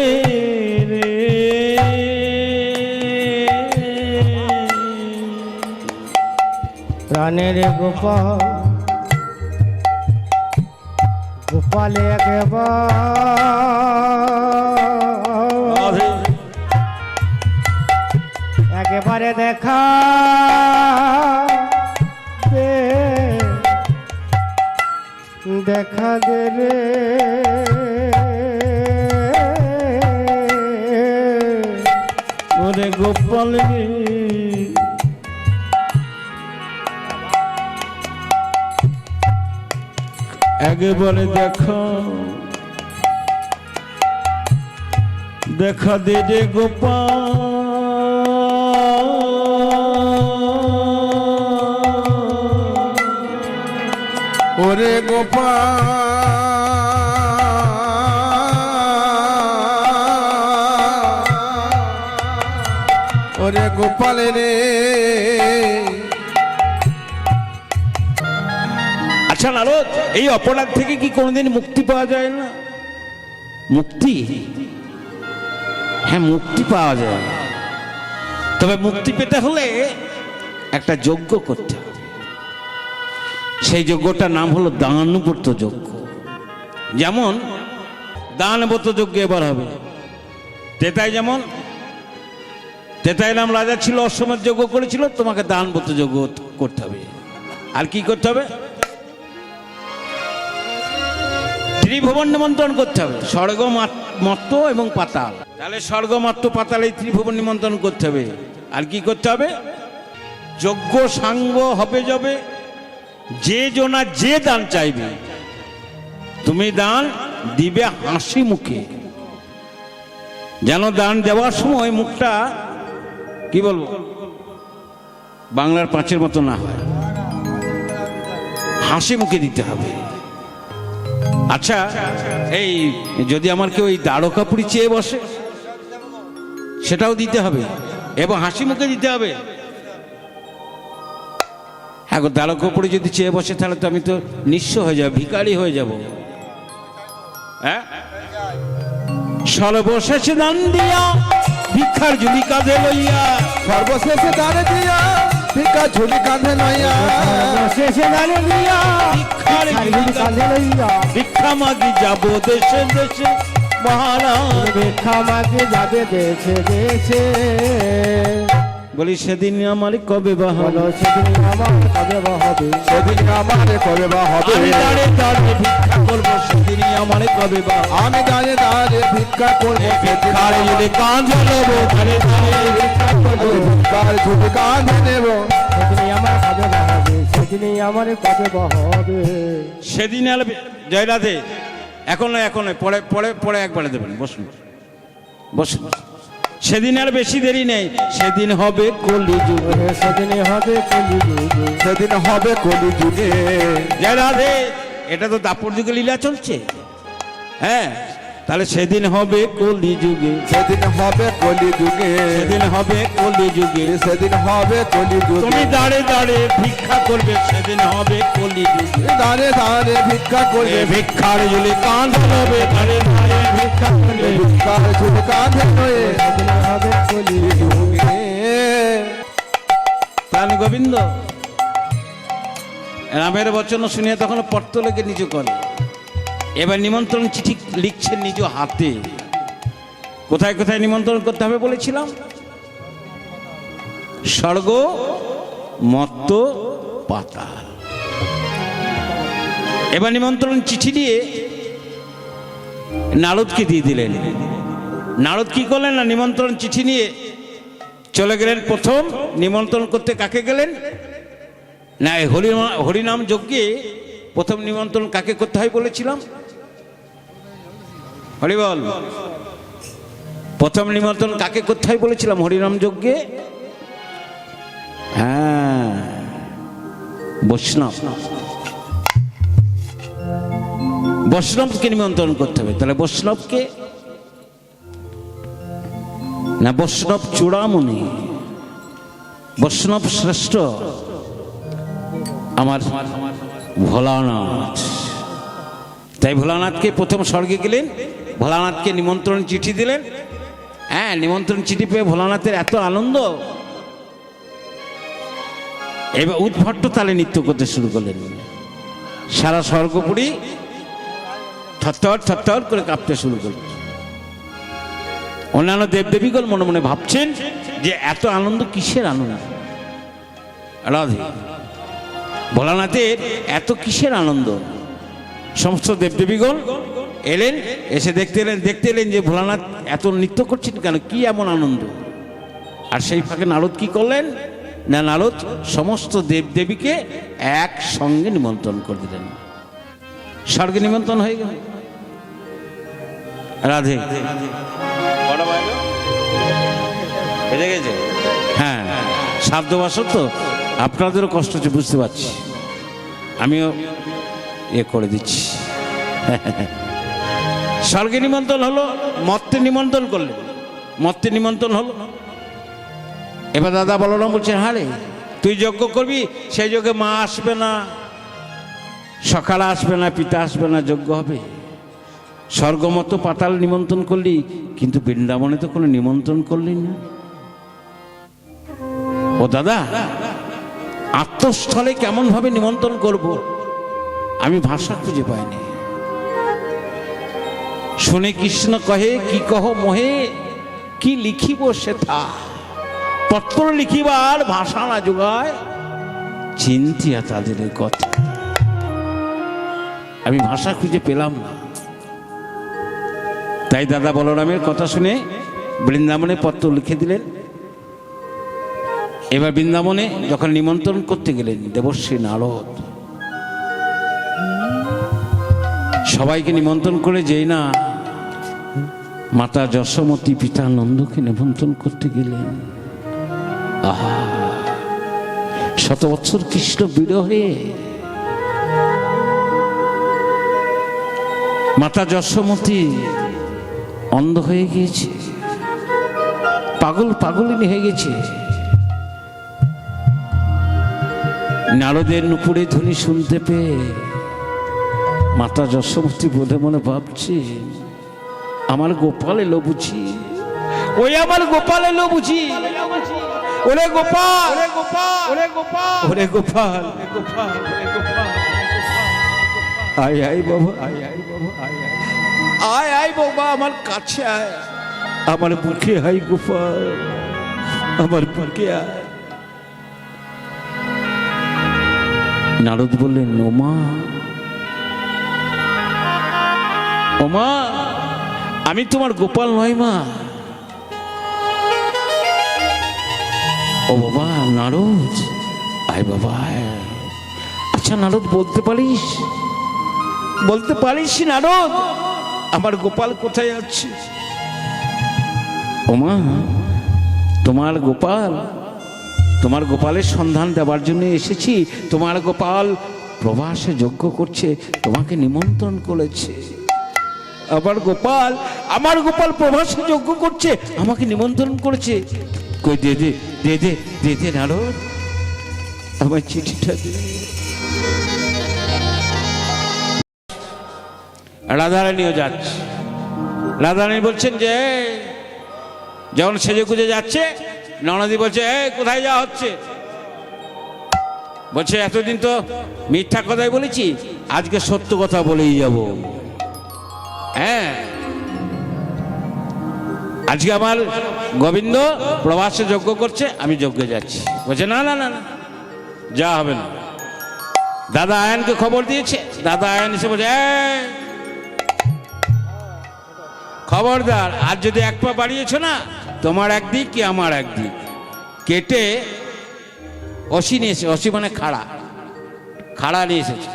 রে। প্রাণের গোপাল গোপালে একেবারে দেখা দে, দেখা দে রে। ওরে গোপাল রে, একবারে দেখা দেখা দে রে গোপাল। ওরে গোপাল, ওরে গোপাল রে। আচ্ছা নারদ, এই অপরাধ থেকে কি কোনোদিন মুক্তি পাওয়া যায় না? মুক্তি, হ্যাঁ মুক্তি পাওয়া যায়, তবে মুক্তি পেতে হলে একটা যজ্ঞ করতে হবে। সেই যজ্ঞটার নাম হলো দানব্রত যজ্ঞ। যেমন দানব্রত যজ্ঞ এবার হবে। তেতাই যেমন তেতাই নাম রাজা ছিল, অশ্বমেধ যজ্ঞ করেছিল, তোমাকে দানব্রত যজ্ঞ করতে হবে। আর কি করতে হবে? ত্রিভুবন নিমন্ত্রণ করতে হবে, স্বর্গ মর্ত এবং পাতাল। তাহলে স্বর্গ মর্ত পাতাল এই ত্রিভুবন নিমন্ত্রণ করতে হবে। আর কি করতে হবে? যজ্ঞ সাঙ্গ হবে যাবে, যে জনা যে দান চাইবে তুমি দান দিবে হাসি মুখে। যেন দান দেওয়ার সময় মুখটা কি বলবো, বাংলার পাঁচের মতো না হয়, হাসি মুখে দিতে হবে। আচ্ছা, এই যদি আমার কেউ এই দ্বারকাপুরি চেয়ে বসে, সেটাও দিতে হবে এবং হাসি মুখে দিতে হবে। হ্যাঁ, দ্বারকাপুরি যদি চেয়ে বসে তাহলে তো আমি তো নিঃস্ব হয়ে যাব, ভিখারি হয়ে যাব। হ্যাঁ, সর্বশেষে দান দিয়া ভিক্ষার ঝুলি কাঁধে লইয়া, সর্বশেষে দান দিয়া ভিক্ষা ঝুলি কাঁধে লইয়া, শেষে দানে দিয়া ভিক্ষার ঝুলি কাঁধে লইয়া ভিক্ষা মাগি যাব দেশে দেশে মহারাজ। ভিক্ষা মাগে যাবে দেশে দেশে। বলি সেদিন আমার কবে বা হবে, বলো সেদিন আমার কবে বা হবে, সেদিন আমার কবে বা হবে। আমি দাঁড়ে দাঁড়ে ভিক্ষা করবো, সেদিনই আমার কবে বা হবে। আমি দাঁড়িয়ে দাঁড়িয়ে ভিক্ষা করবো, ভিক্ষার ঝুলি কাঁধে নেবো, দাঁড়ে দাঁড়িয়ে ভিক্ষা করবো। ভিক্ষার ঝুলি কাঁধে নেব, সেদিনই আমার কবে বা হবে, সেদিনই আমার কবে বা হবে। সেদিন এলে জয় রাধে। এখন নয়, এখন নয়, পরে পরে পরে একবারে দেবেন। বসুন বসুন। সেদিন আর বেশি দেরি নেই, সেদিন হবে কলিযুগ। সেদিনই হবে কলিযুগে, সেদিন হবে কলি যুগে। জয় রাধে। এটা তো দাপর যুগে লীলা চলছে। হ্যাঁ, তাহলে সেদিন হবে কলিযুগে, সেদিন হবে কলি যুগে, সেদিন হবে কলিযুগে। সেদিন হবে কলি তুমি যুগে। দাঁড়ে দাঁড়ে ভিক্ষা করবে, সেদিন হবে কলিযুগে। দাঁড়িয়ে দাঁড়িয়ে ভিক্ষা করবে, ভিক্ষার ঝুলি কাঁধ হবে, দাঁড়ে দাঁড়িয়ে ভিক্ষা করবে। ভিক্ষার ঝুলি কাঁধে লয়ে সেদিনই হবে কলিযুগে। প্রাণ গোবিন্দ রামের বচন শুনিয়ে তখন পত্তলেকে নিজ করে। এবার নিমন্ত্রণ চিঠি লিখছেন নিজ হাতে। কোথায় কোথায় নিমন্ত্রণ করতে হবে বলেছিলাম? স্বর্গ মর্ত পাতাল। এবার নিমন্ত্রণ চিঠি দিয়ে নারদকে দিয়ে দিলেন। নারদ কি করলেন না, নিমন্ত্রণ চিঠি নিয়ে চলে গেলেন। প্রথম নিমন্ত্রণ করতে কাকে গেলেন না, হরিনাম যজ্ঞে প্রথম নিমন্ত্রণ কাকে করতে হয় বলেছিলাম? হরি বল। প্রথম নিমন্ত্রণ কাকে করতে হয় বলেছিলাম হরিনাম যজ্ঞে? হ্যাঁ, বৈষ্ণব। বৈষ্ণবকে নিমন্ত্রণ করতে হবে। তাহলে বৈষ্ণবকে না, বৈষ্ণব চূড়ামণি, বৈষ্ণব শ্রেষ্ঠ আমার ভোলানাথ। তাই ভোলানাথকে প্রথম স্বর্গে গেলেন, ভোলানাথকে নিমন্ত্রণ চিঠি দিলেন। হ্যাঁ, নিমন্ত্রণ চিঠি পেয়ে ভোলানাথের এত আনন্দ, এবার উদ্ভট্ট তালে নৃত্য করতে শুরু করলেন। সারা স্বর্গপুরী থরথর থরথর করে কাঁপতে শুরু করলেন। অন্যান্য দেবদেবীগণ মনে মনে ভাবছেন যে এত আনন্দ কিসের আনন্দ? রাধে, ভোলানাথের এত কিসের আনন্দ? সমস্ত দেবদেবীগণ এলেন, এসে দেখতে এলেন যে ভোলানাথ এত নৃত্য করছেন কেন, কি এমন আনন্দ? আর সেই ফাঁকে নারদ কি করলেন না, নারদ সমস্ত দেবদেবীকে একসঙ্গে নিমন্ত্রণ করে দিলেন। স্বর্গে নিমন্ত্রণ হয়ে গেল। রাধে, বেজে গেছে। হ্যাঁ, শাব্দ বাসর তো আপনাদেরও কষ্ট হচ্ছে, বুঝতে পারছি, আমিও করে দিচ্ছি। স্বর্গে নিমন্ত্রণ হলো, মর্তে নিমন্ত্রণ করলেন, মর্তে নিমন্ত্রণ হলো। এবার দাদা বলরাম বলছেন, হ্যাঁ রে, তুই যজ্ঞ করবি, সেই যজ্ঞে মা আসবে না, সকালে আসবে না, পিতা আসবে না, যজ্ঞ হবে। স্বর্গমত পাতাল নিমন্ত্রণ করলি, কিন্তু বৃন্দাবনে তো কোনো নিমন্ত্রণ করলি না। ও দাদা, আত্মস্থলে কেমন ভাবে নিমন্ত্রণ করব? আমি ভাষা খুঁজে পাইনি। শুনে কৃষ্ণ কহে কি কহ মোহে, কি লিখিব সেথা, পত্র লিখিবার ভাষা না যোগায়, চিন্তিয়া তাদের কথা। আমি ভাষা খুঁজে পেলাম না। তাই দাদা বলরামের কথা শুনে বৃন্দাবনে পত্র লিখে দিলেন। এবার বৃন্দাবনে যখন নিমন্ত্রণ করতে গেলেন দেবশ্রী নারদ, সবাইকে নিমন্ত্রণ করে যেই না মাতা যশোমতী পিতা নন্দকে নিমন্ত্রণ করতে গেলেন, আহা, 100 বৎসর কৃষ্ণ বিরহে মাতা যশোমতী অন্ধ হয়ে গিয়েছে, পাগলিনী হয়ে গেছে। নারদের নুপুরে ধ্বনি শুনতে পেয়ে মাতা যশোমতী বলে মনে ভাবছে, আমার গোপাল এলো বুঝি, ওই আমার গোপাল এলো বুঝি, ওরে গোপাল, ওরে গোপাল, ওরে গোপাল, ওরে গোপাল, গোপাল, গোপাল, আয় আয় বাবা, আয় আয় বাবা, আয় আয়, আয় আয় বাবা, আমার কাছে আয়, আমার বুকে আয় গোপাল, আমার বুকে আয়। নারদ বললেন, ওমা ওমা, আমি তোমার গোপাল নয় মা। ও বাবা নারদ, আয় বাবা আয়। আচ্ছা নারদ, বলতে পারিস নারদ, আমার গোপাল কোথায় আছে? ওমা, তোমার গোপালের সন্ধান দেওয়ার জন্য এসেছি। তোমার গোপাল প্রবাসে যজ্ঞ করছে, তোমাকে নিমন্ত্রণ করেছে। আমার গোপাল প্রবাসে যজ্ঞ করছে, আমাকে নিমন্ত্রণ করেছে। কই দে দে দে দে দে দে নারদ, আমার চিঠিটা দে। রাধারানীও যাচ্ছে। রাধারানী বলছেন যে যখন সেজে গুজে যাচ্ছে, ননদি বলছে, কোথায় যাওয়া হচ্ছে? বলছে, এতদিন তো মিথ্যা কথাই বলেছি, আজকে সত্য কথা বলেই যাব। হ্যাঁ, আজকে আমার গোবিন্দ প্রবাসে যজ্ঞ করছে, আমি যজ্ঞে যাচ্ছি। বলছে, না না না না, যা হবে না। দাদা আয়নকে খবর দিয়েছে। দাদা আয়ন এসে বলছে, খবরদার, আর যদি এক পা বাড়িয়েছ না, তোমার একদিক কি আমার একদিক কেটে অসি নিয়ে এসে, অসি মানে খাড়া নিয়ে এসেছে।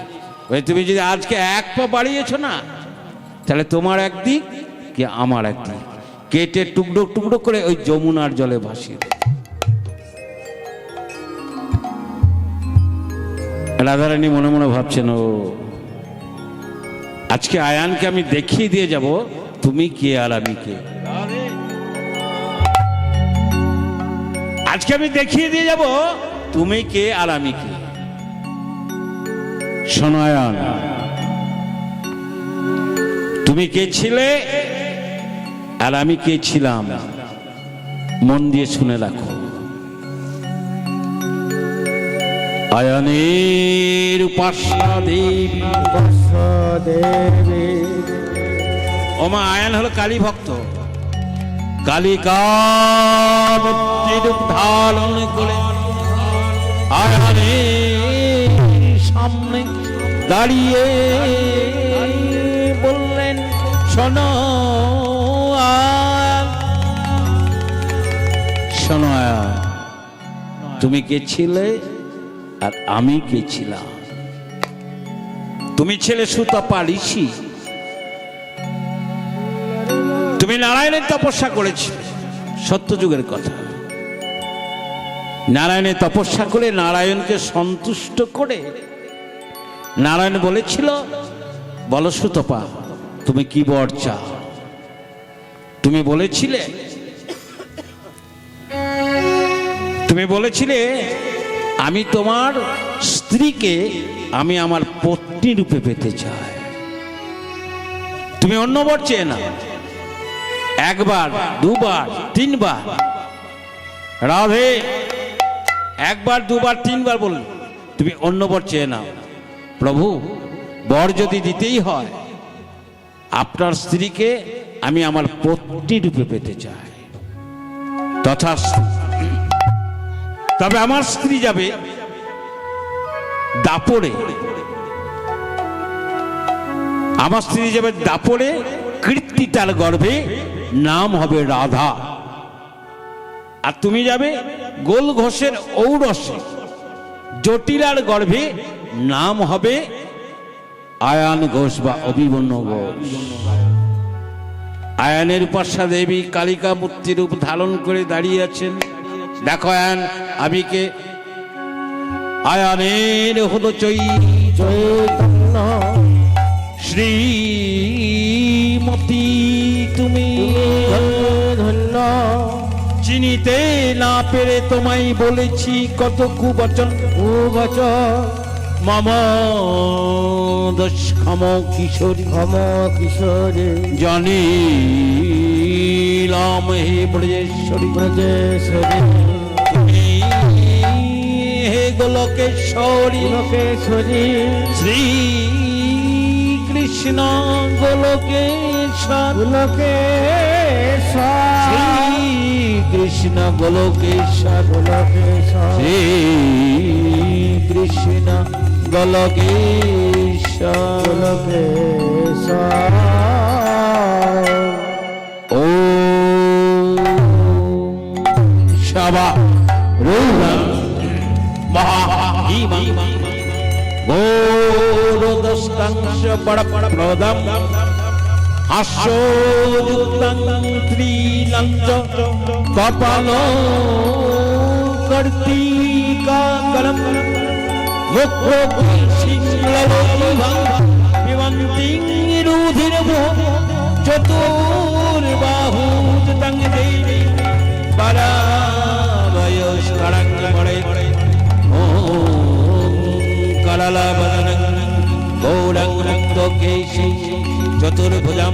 ওই তুমি যদি আজকে এক পা বাড়িয়েছ না, তাহলে তোমার একদিক কি আমার একদিক কেটে টুকরো টুকরো করে ওই যমুনার জলে ভাসিয়ে। রাধারানী মনে মনে ভাবছেন, ও আজকে আয়ানকে আমি দেখিয়ে দিয়ে যাব তুমি কে আর আমি কে। আজকে আমি দেখিয়ে দিয়ে যাব তুমি কে আর আমি কে। শোনো আয়ান, তুমি কে ছিলে আর আমি কে ছিলাম, মন দিয়ে শুনে রাখো। আয়ানের উপাসনা দেবী, ওমা আয়ান হলো কালী ভক্ত। কালিকার রূপ ধারণ করে আয়ানের সামনে দাঁড়িয়ে বললেন, শোনো শোনো আয়ান, তুমি কে ছিলে আর আমি কে ছিলাম। তুমি ছেলে সুতপা ঋষি, তুমি নারায়ণের তপস্যা করেছিলে। সত্যযুগের কথা। নারায়ণের তপস্যা করে নারায়ণকে সন্তুষ্ট করে নারায়ণ বলেছিল, বলো সুতপা তুমি কি বর চাও। তুমি বলেছিলে আমি তোমার স্ত্রীকে আমি আমার পত্নী রূপে পেতে চাই। তুমি অন্য বর চেয়ে না। একবার, দুবার, তিনবার রাধে একবার, দুবার, তিনবার বলল তুমি অন্য বর চেয়ে নাও। প্রভু বর যদি দিতেই হয়, আপনার স্ত্রীকে আমি আমার পত্নী রূপে পেতে চাই, তথা তবে আমার স্ত্রী যাবে দাপড়ে, আমার স্ত্রী যাবে দাপড়ে, কীর্তি তার গর্ভে, নাম হবে রাধা। আর তুমি যাবে গোল ঘোষের ঔরসে, জটিলার গর্ভে, নাম হবে আয়ান ঘোষ বা অভিমন্য ঘোষ। আয়ানের উপাস্যা দেবী কালিকা মূর্তি রূপ ধারণ করে দাঁড়িয়ে আছেন। দেখো আয়ান আবিকে, আয়ানের হলো চৈতন্য শ্রীমতী তুমি ধন্য, চিনিতে না পেরে তোমায় বলেছি কত কুবচন, মম দোষ ক্ষম কিশোরী, ক্ষম কিশোরী, জানিলাম হে ব্রজেশ্বরী, ব্রজেশ্বরী, তুমি হে গোলকেশ্বরী, লোকেশ্বরী, শ্রী কৃষ্ণ গোলকেশ্বর, লোকেশ্বর, শ্রী কৃষ্ণ গোলকেশ্বর, লোকেশ্বর, শ্রী কৃষ্ণ গোলকেশ্বর, লোকেশ্বর। ও শাবা রূঢ় মহাহিমা গৌরদষ্টাংশ পরপ্রদম হাস্যোযুক্তং ত্রিলঞ্চ কপাল কর্তিকাকরম মুখোপিশৃঙ্গলোলিভং রুধিরভো চতুর্বাহুতং দেবী পরাভয়স্করং বড়ে করলবদনং গৌরং রক্তকেশী চতুর্ভুজং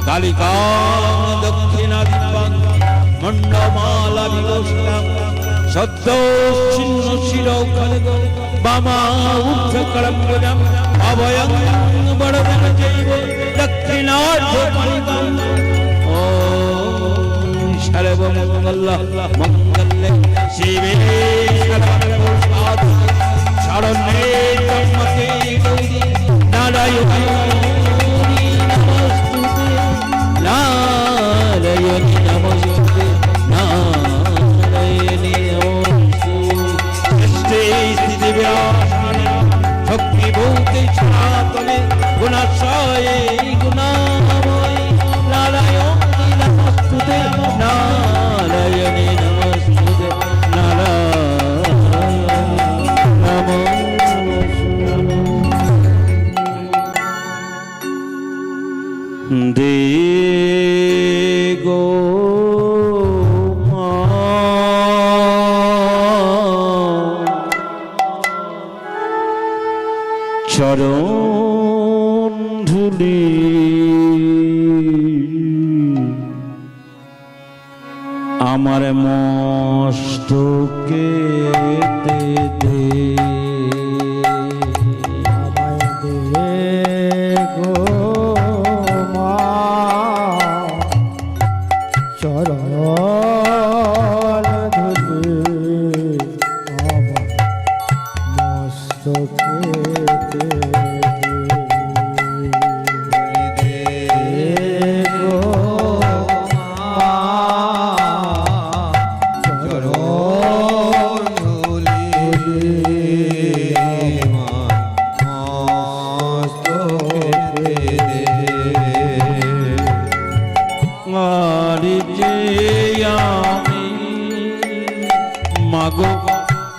কালিকাং দক্ষিণাদিবাং মণ্ডমালা বিভূষিতাং সদ্যোচ্ছিন্ন শিরৌ খলগ বামা ঊর্ধ্বকরম্বুজং অভয়ং বরদং চৈব দক্ষিণার্ধপরিগং। ওম সর্বমঙ্গল মঙ্গলে শিবে সর্বসাধকে শরণ্যে ত্র্যম্বকে গৌরি নারায়ণী নমস্তুতে, নারায়ণী নমস্তুতে, নারায়ণী নমস্তুতে। শক্তিভূতে সনাতনে গুণাশয়ে গুণাময়ে নারায়ণী নমস্তুতে, নারায়ণী নমস্তুতে, নারায়ণী নমস্তুতে। দে গো মা চরণ ধুলি, আমার মস্তকে দে দে, আমায় দে গো মা, চরণ ধুলি আমার মস্তকে দে গো মা, চরণ আর যে আমি মাগো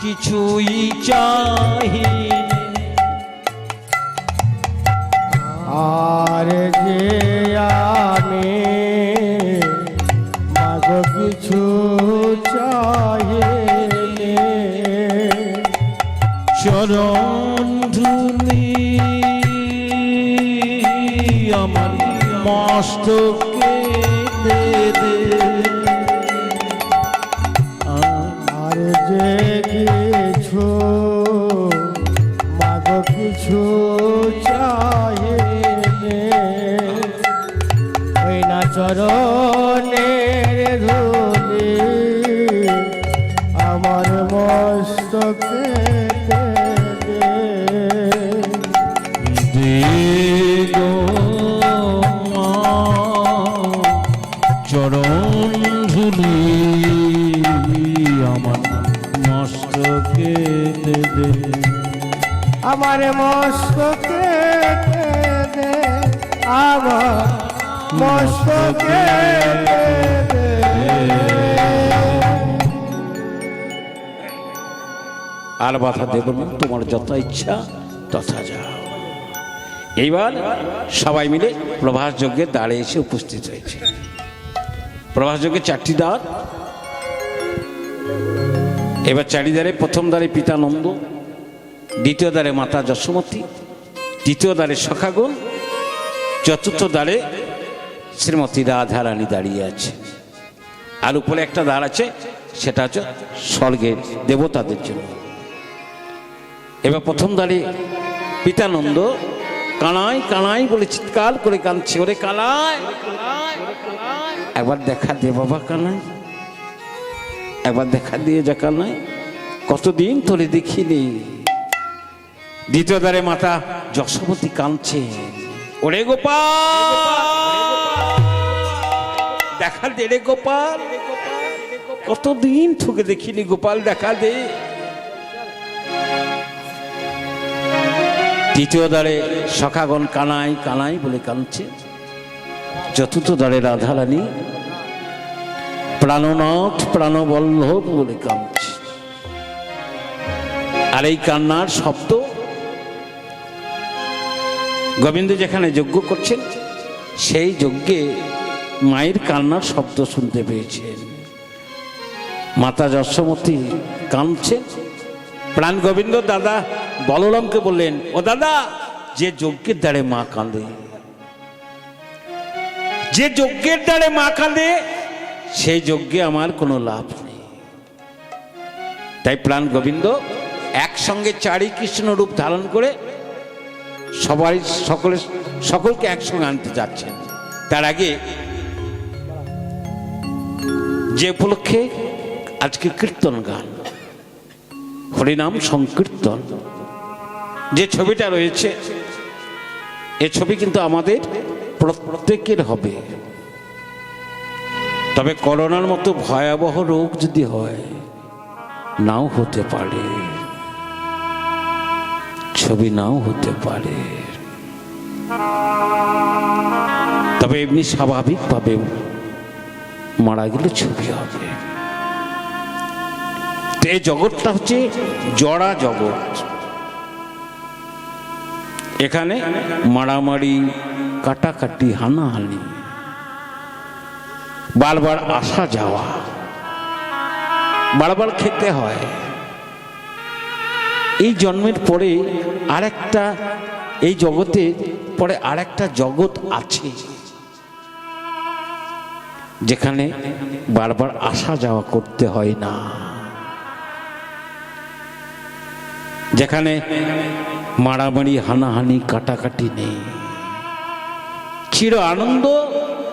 কিছুই চাহিনে, আর যে আমি মাগো কিছু চাহিলে, চরণ ধুলি আমার মস্তকে দে দে, আর যে কিছু মাগো কিছু চাহিলে ওই না চরণের ধুলি আমার মস্তকে দে গো মা চরণ ধুলি আমার মস্তকে দে আমার মস্তকে দে আমার মস্তকে দে আর বাধা দেব না, তোমার যত ইচ্ছা তথা যাও। এইবার সবাই মিলে প্রভাস যজ্ঞের দ্বারে এসে উপস্থিত হয়েছে। প্রভাস যজ্ঞের 4টি দ্বার। এবার চারিদ্বারে প্রথম দ্বারে পিতা নন্দ, দ্বিতীয় দ্বারে মাতা যশোমতী, তৃতীয় দ্বারে সখাগণ, চতুর্থ দ্বারে শ্রীমতী রাধারানী দাঁড়িয়ে আছে। আর উপরে একটা দ্বার আছে, সেটা হচ্ছে স্বর্গের দেবতাদের জন্য। এবার প্রথম দ্বারে পিতা নন্দ কানাই কানাই বলে চিৎকার করে কাঁদছে, ওরে কানাই একবার দেখা দে বাবা কানাই, একবার দেখা দিয়ে যা কানাই, কতদিন তোরে দেখিনি। দ্বিতীয় দ্বারে মাতা যশোমতী কাঁদছে, ওরে গোপাল দেখা দে রে গোপাল, কতদিন তোকে দেখিনি গোপাল দেখা দে। তৃতীয় দ্বারে সখাগণ কানাই কানাই বলে কাঁদছে। চতুর্থ দ্বারে রাধারানী প্রাণনাথ প্রাণবল্লভ বলে কাঁদছে। আর এই কান্নার শব্দ গোবিন্দ যেখানে যজ্ঞ করছেন সেই যজ্ঞে মায়ের কান্নার শব্দ শুনতে পেয়েছেন। মাতা যশোমতী কাঁদছেন। প্রাণ গোবিন্দ দাদা বলরামকে বললেন, ও দাদা, যে যজ্ঞের দ্বারে মা কাঁদে, যে যজ্ঞের দ্বারে মা কাঁদে সেই যজ্ঞে আমার কোনো লাভ নেই। তাই প্রাণ গোবিন্দ একসঙ্গে 4 কৃষ্ণ রূপ ধারণ করে সবাই সকলকে একসঙ্গে আনতে যাচ্ছেন। তার আগে যে উপলক্ষে আজকে কীর্তন গান, হরিনাম সংকীর্তন যে ছবিটা রয়েছে, এ ছবি কিন্তু আমাদের প্রত্যেকের হবে। তবে করোনার মতো ভয়াবহ রোগ যদি হয়, নাও হতে পারে, ছবি নাও হতে পারে। তবে এমনি স্বাভাবিকভাবে মারা গেলে ছবি হবে। এই জগৎটা হচ্ছে জড়া জগৎ। এখানে মারামারি, কাটাকাটি, হানাহানি, বারবার আসা যাওয়া, বারবার খেতে হয়। এই জন্মের পরে আরেকটা, এই জগতে পরে আরেকটা জগৎ আছে যেখানে বারবার আসা যাওয়া করতে হয় না, যেখানে মারামারি, হানাহানি, কাটাকাটি নেই, চির আনন্দ,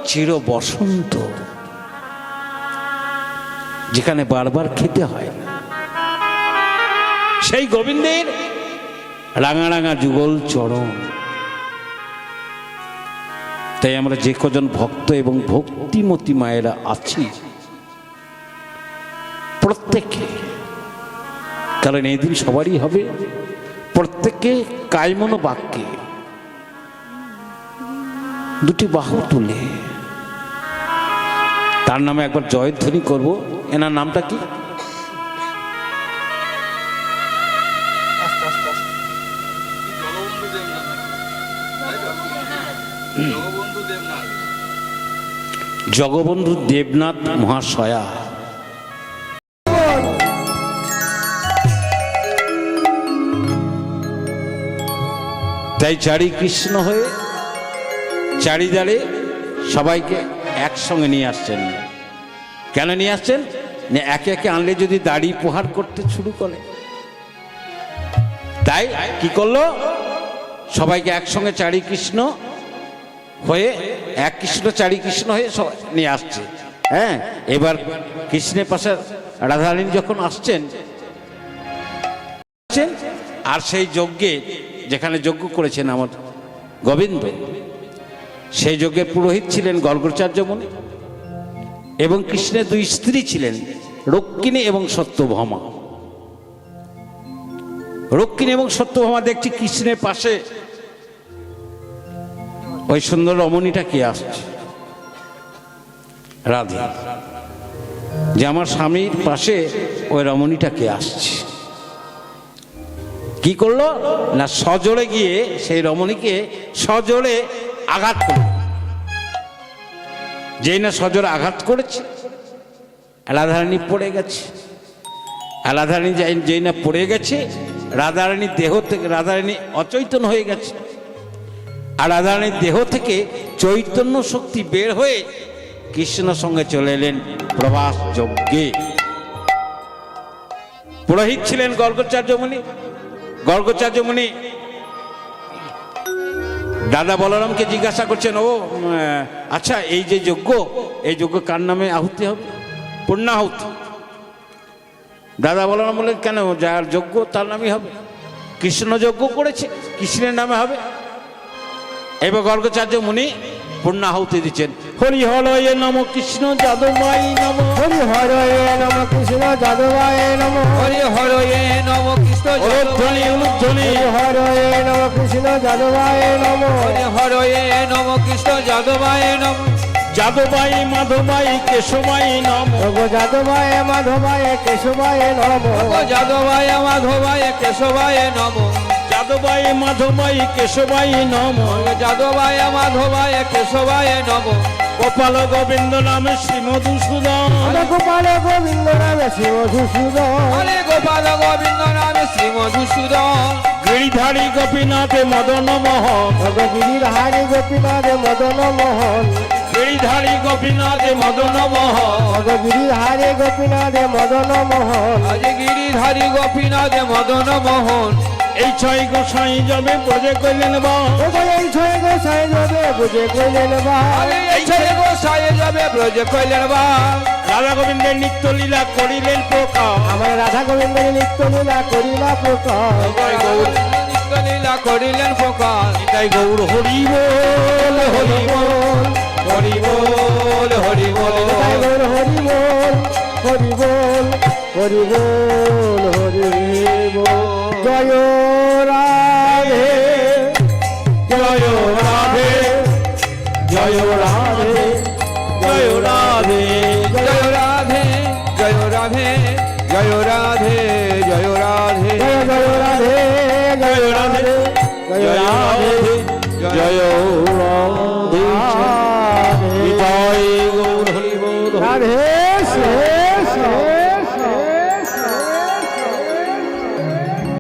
চির বসন্ত, যেখানে বারবার খেতে হয় না। সেই গোবিন্দের রাঙা রাঙা যুগল চরণ। তাই আমরা যে কজন ভক্ত এবং ভক্তিমতী মায়েরা আছি প্রত্যেকে, কারণ এই দিন সবারই হবে, প্রত্যেককে কায়মন বাক্যে 2টি বাহু তুলে তার নামে একবার জয়ধ্বনি করব। এনার নামটা কি? জগবন্ধু দেবনাথ মহাশয়া। তাই 4 কৃষ্ণ হয়ে চারিদারে সবাইকে একসঙ্গে নিয়ে আসছেন। কেন নিয়ে আসছেন? একে একে আনলে যদি দাড়ি প্রহার করতে শুরু করে, তাই কি করলো? সবাইকে একসঙ্গে চারি কৃষ্ণ হয়ে এক কৃষ্ণ চারি কৃষ্ণ হয়ে সবাই নিয়ে আসছে। হ্যাঁ, এবার কৃষ্ণের পাশে রাধারানী যখন আসছেন, আর সেই যজ্ঞে যেখানে যজ্ঞ করেছেন আমার গোবিন্দ, সেই যজ্ঞের পুরোহিত ছিলেন গর্গাচার্য মুনি, এবং কৃষ্ণের দুই স্ত্রী ছিলেন রুক্মিণী এবং সত্যভামা। রুক্মিণী এবং সত্যভামা দেখছি কৃষ্ণের পাশে ওই সুন্দর রমণীটা কে আসছে, রাধা, যে আমার স্বামীর পাশে ওই রমণীটা কে আসছে। কি করলো না, সজোরে গিয়ে সেই রমণীকে সজোরে আঘাত করল। যেই না সজোরে আঘাত করেছে, রাধারানী পড়ে গেছে। রাধারানী যেই না পড়ে গেছে, রাধারানীর দেহ থেকে রাধারানী অচৈতন্য হয়ে গেছে। আর রাধারানীর দেহ থেকে চৈতন্য শক্তি বের হয়ে কৃষ্ণের সঙ্গে চলে এলেন প্রভাস যজ্ঞে। পুরোহিত ছিলেন গর্গাচার্য মুনি। গর্গাচার্য মুনি দাদা বলরামকে জিজ্ঞাসা করছেন, ও আচ্ছা, এই যে যজ্ঞ, এই যজ্ঞ কার নামে আহুতি হবে? পূর্ণাহুতি। দাদা বলরাম বললেন, কেন, যার যজ্ঞ তার নামই হবে। কৃষ্ণ যজ্ঞ করেছে, কৃষ্ণের নামে হবে। এবার গর্গাচার্য মুনি পূর্ণাহুতি দিচ্ছেন। হরি হরয়ে নম কৃষ্ণ যাদবায় নম, হরি হরয়ে নম কৃষ্ণ যাদবায় নম, হরি হরয়ে নম কৃষ্ণ উলুধ্বনি উলুধ্বনি, হরি হরয়ে নম কৃষ্ণ যাদবায় নম, হরি হরয়ে নম কৃষ্ণ যাদবায় নম, যাদবায় মাধবায় কেশবায় নম, ওগো যাদবায় মাধবায় কেশবায় নম, ওগো যাদবায় মাধবায় কেশবায় নম, যাদবায় মাধবায় কেশবায় নম, ওগো যাদবায় মাধবায় কেশবায় নম, গোপাল গোবিন্দ নামে শ্রী মধুসূদন, হরে গোপাল গোবিন্দ নামে শ্রী মধুসূদন, হরে গোপাল গোবিন্দ নামে শ্রী মধুসূদন, গিরিধারী গোপীনাথে মদন মোহন, ওগো গিরিধারী গোপীনাথ মদন মোহন, গিরিধারী গোপীনাথে মদন মোহন, ওগো গিরিধারী গোপীনাথ মদন মোহন, আজ গিরিধারী গোপীনাথ মদন মোহন, এই ছয় গোসাই যাবে ব্রজে কইলেন বা, ওগো এই ছয় গোসাই যাবে বুঝে কইলেন বা, আরে এই ছেলে গোসাই যাবে ব্রজ কইলেন বা, রাধা গোবিন্দের নিত্য লীলা করিলেন প্রকাশ, আমার রাধা গোবিন্দের নিত্য লীলা করিলা প্রকাশ, তাই গৌর নিত্য লীলা করিলেন প্রকাশ, তাই গৌর হরি বল হরি বল, হরি বল হরি বল, তাই গৌর হরি বল হরি বল হরি বল হরি বল, জয়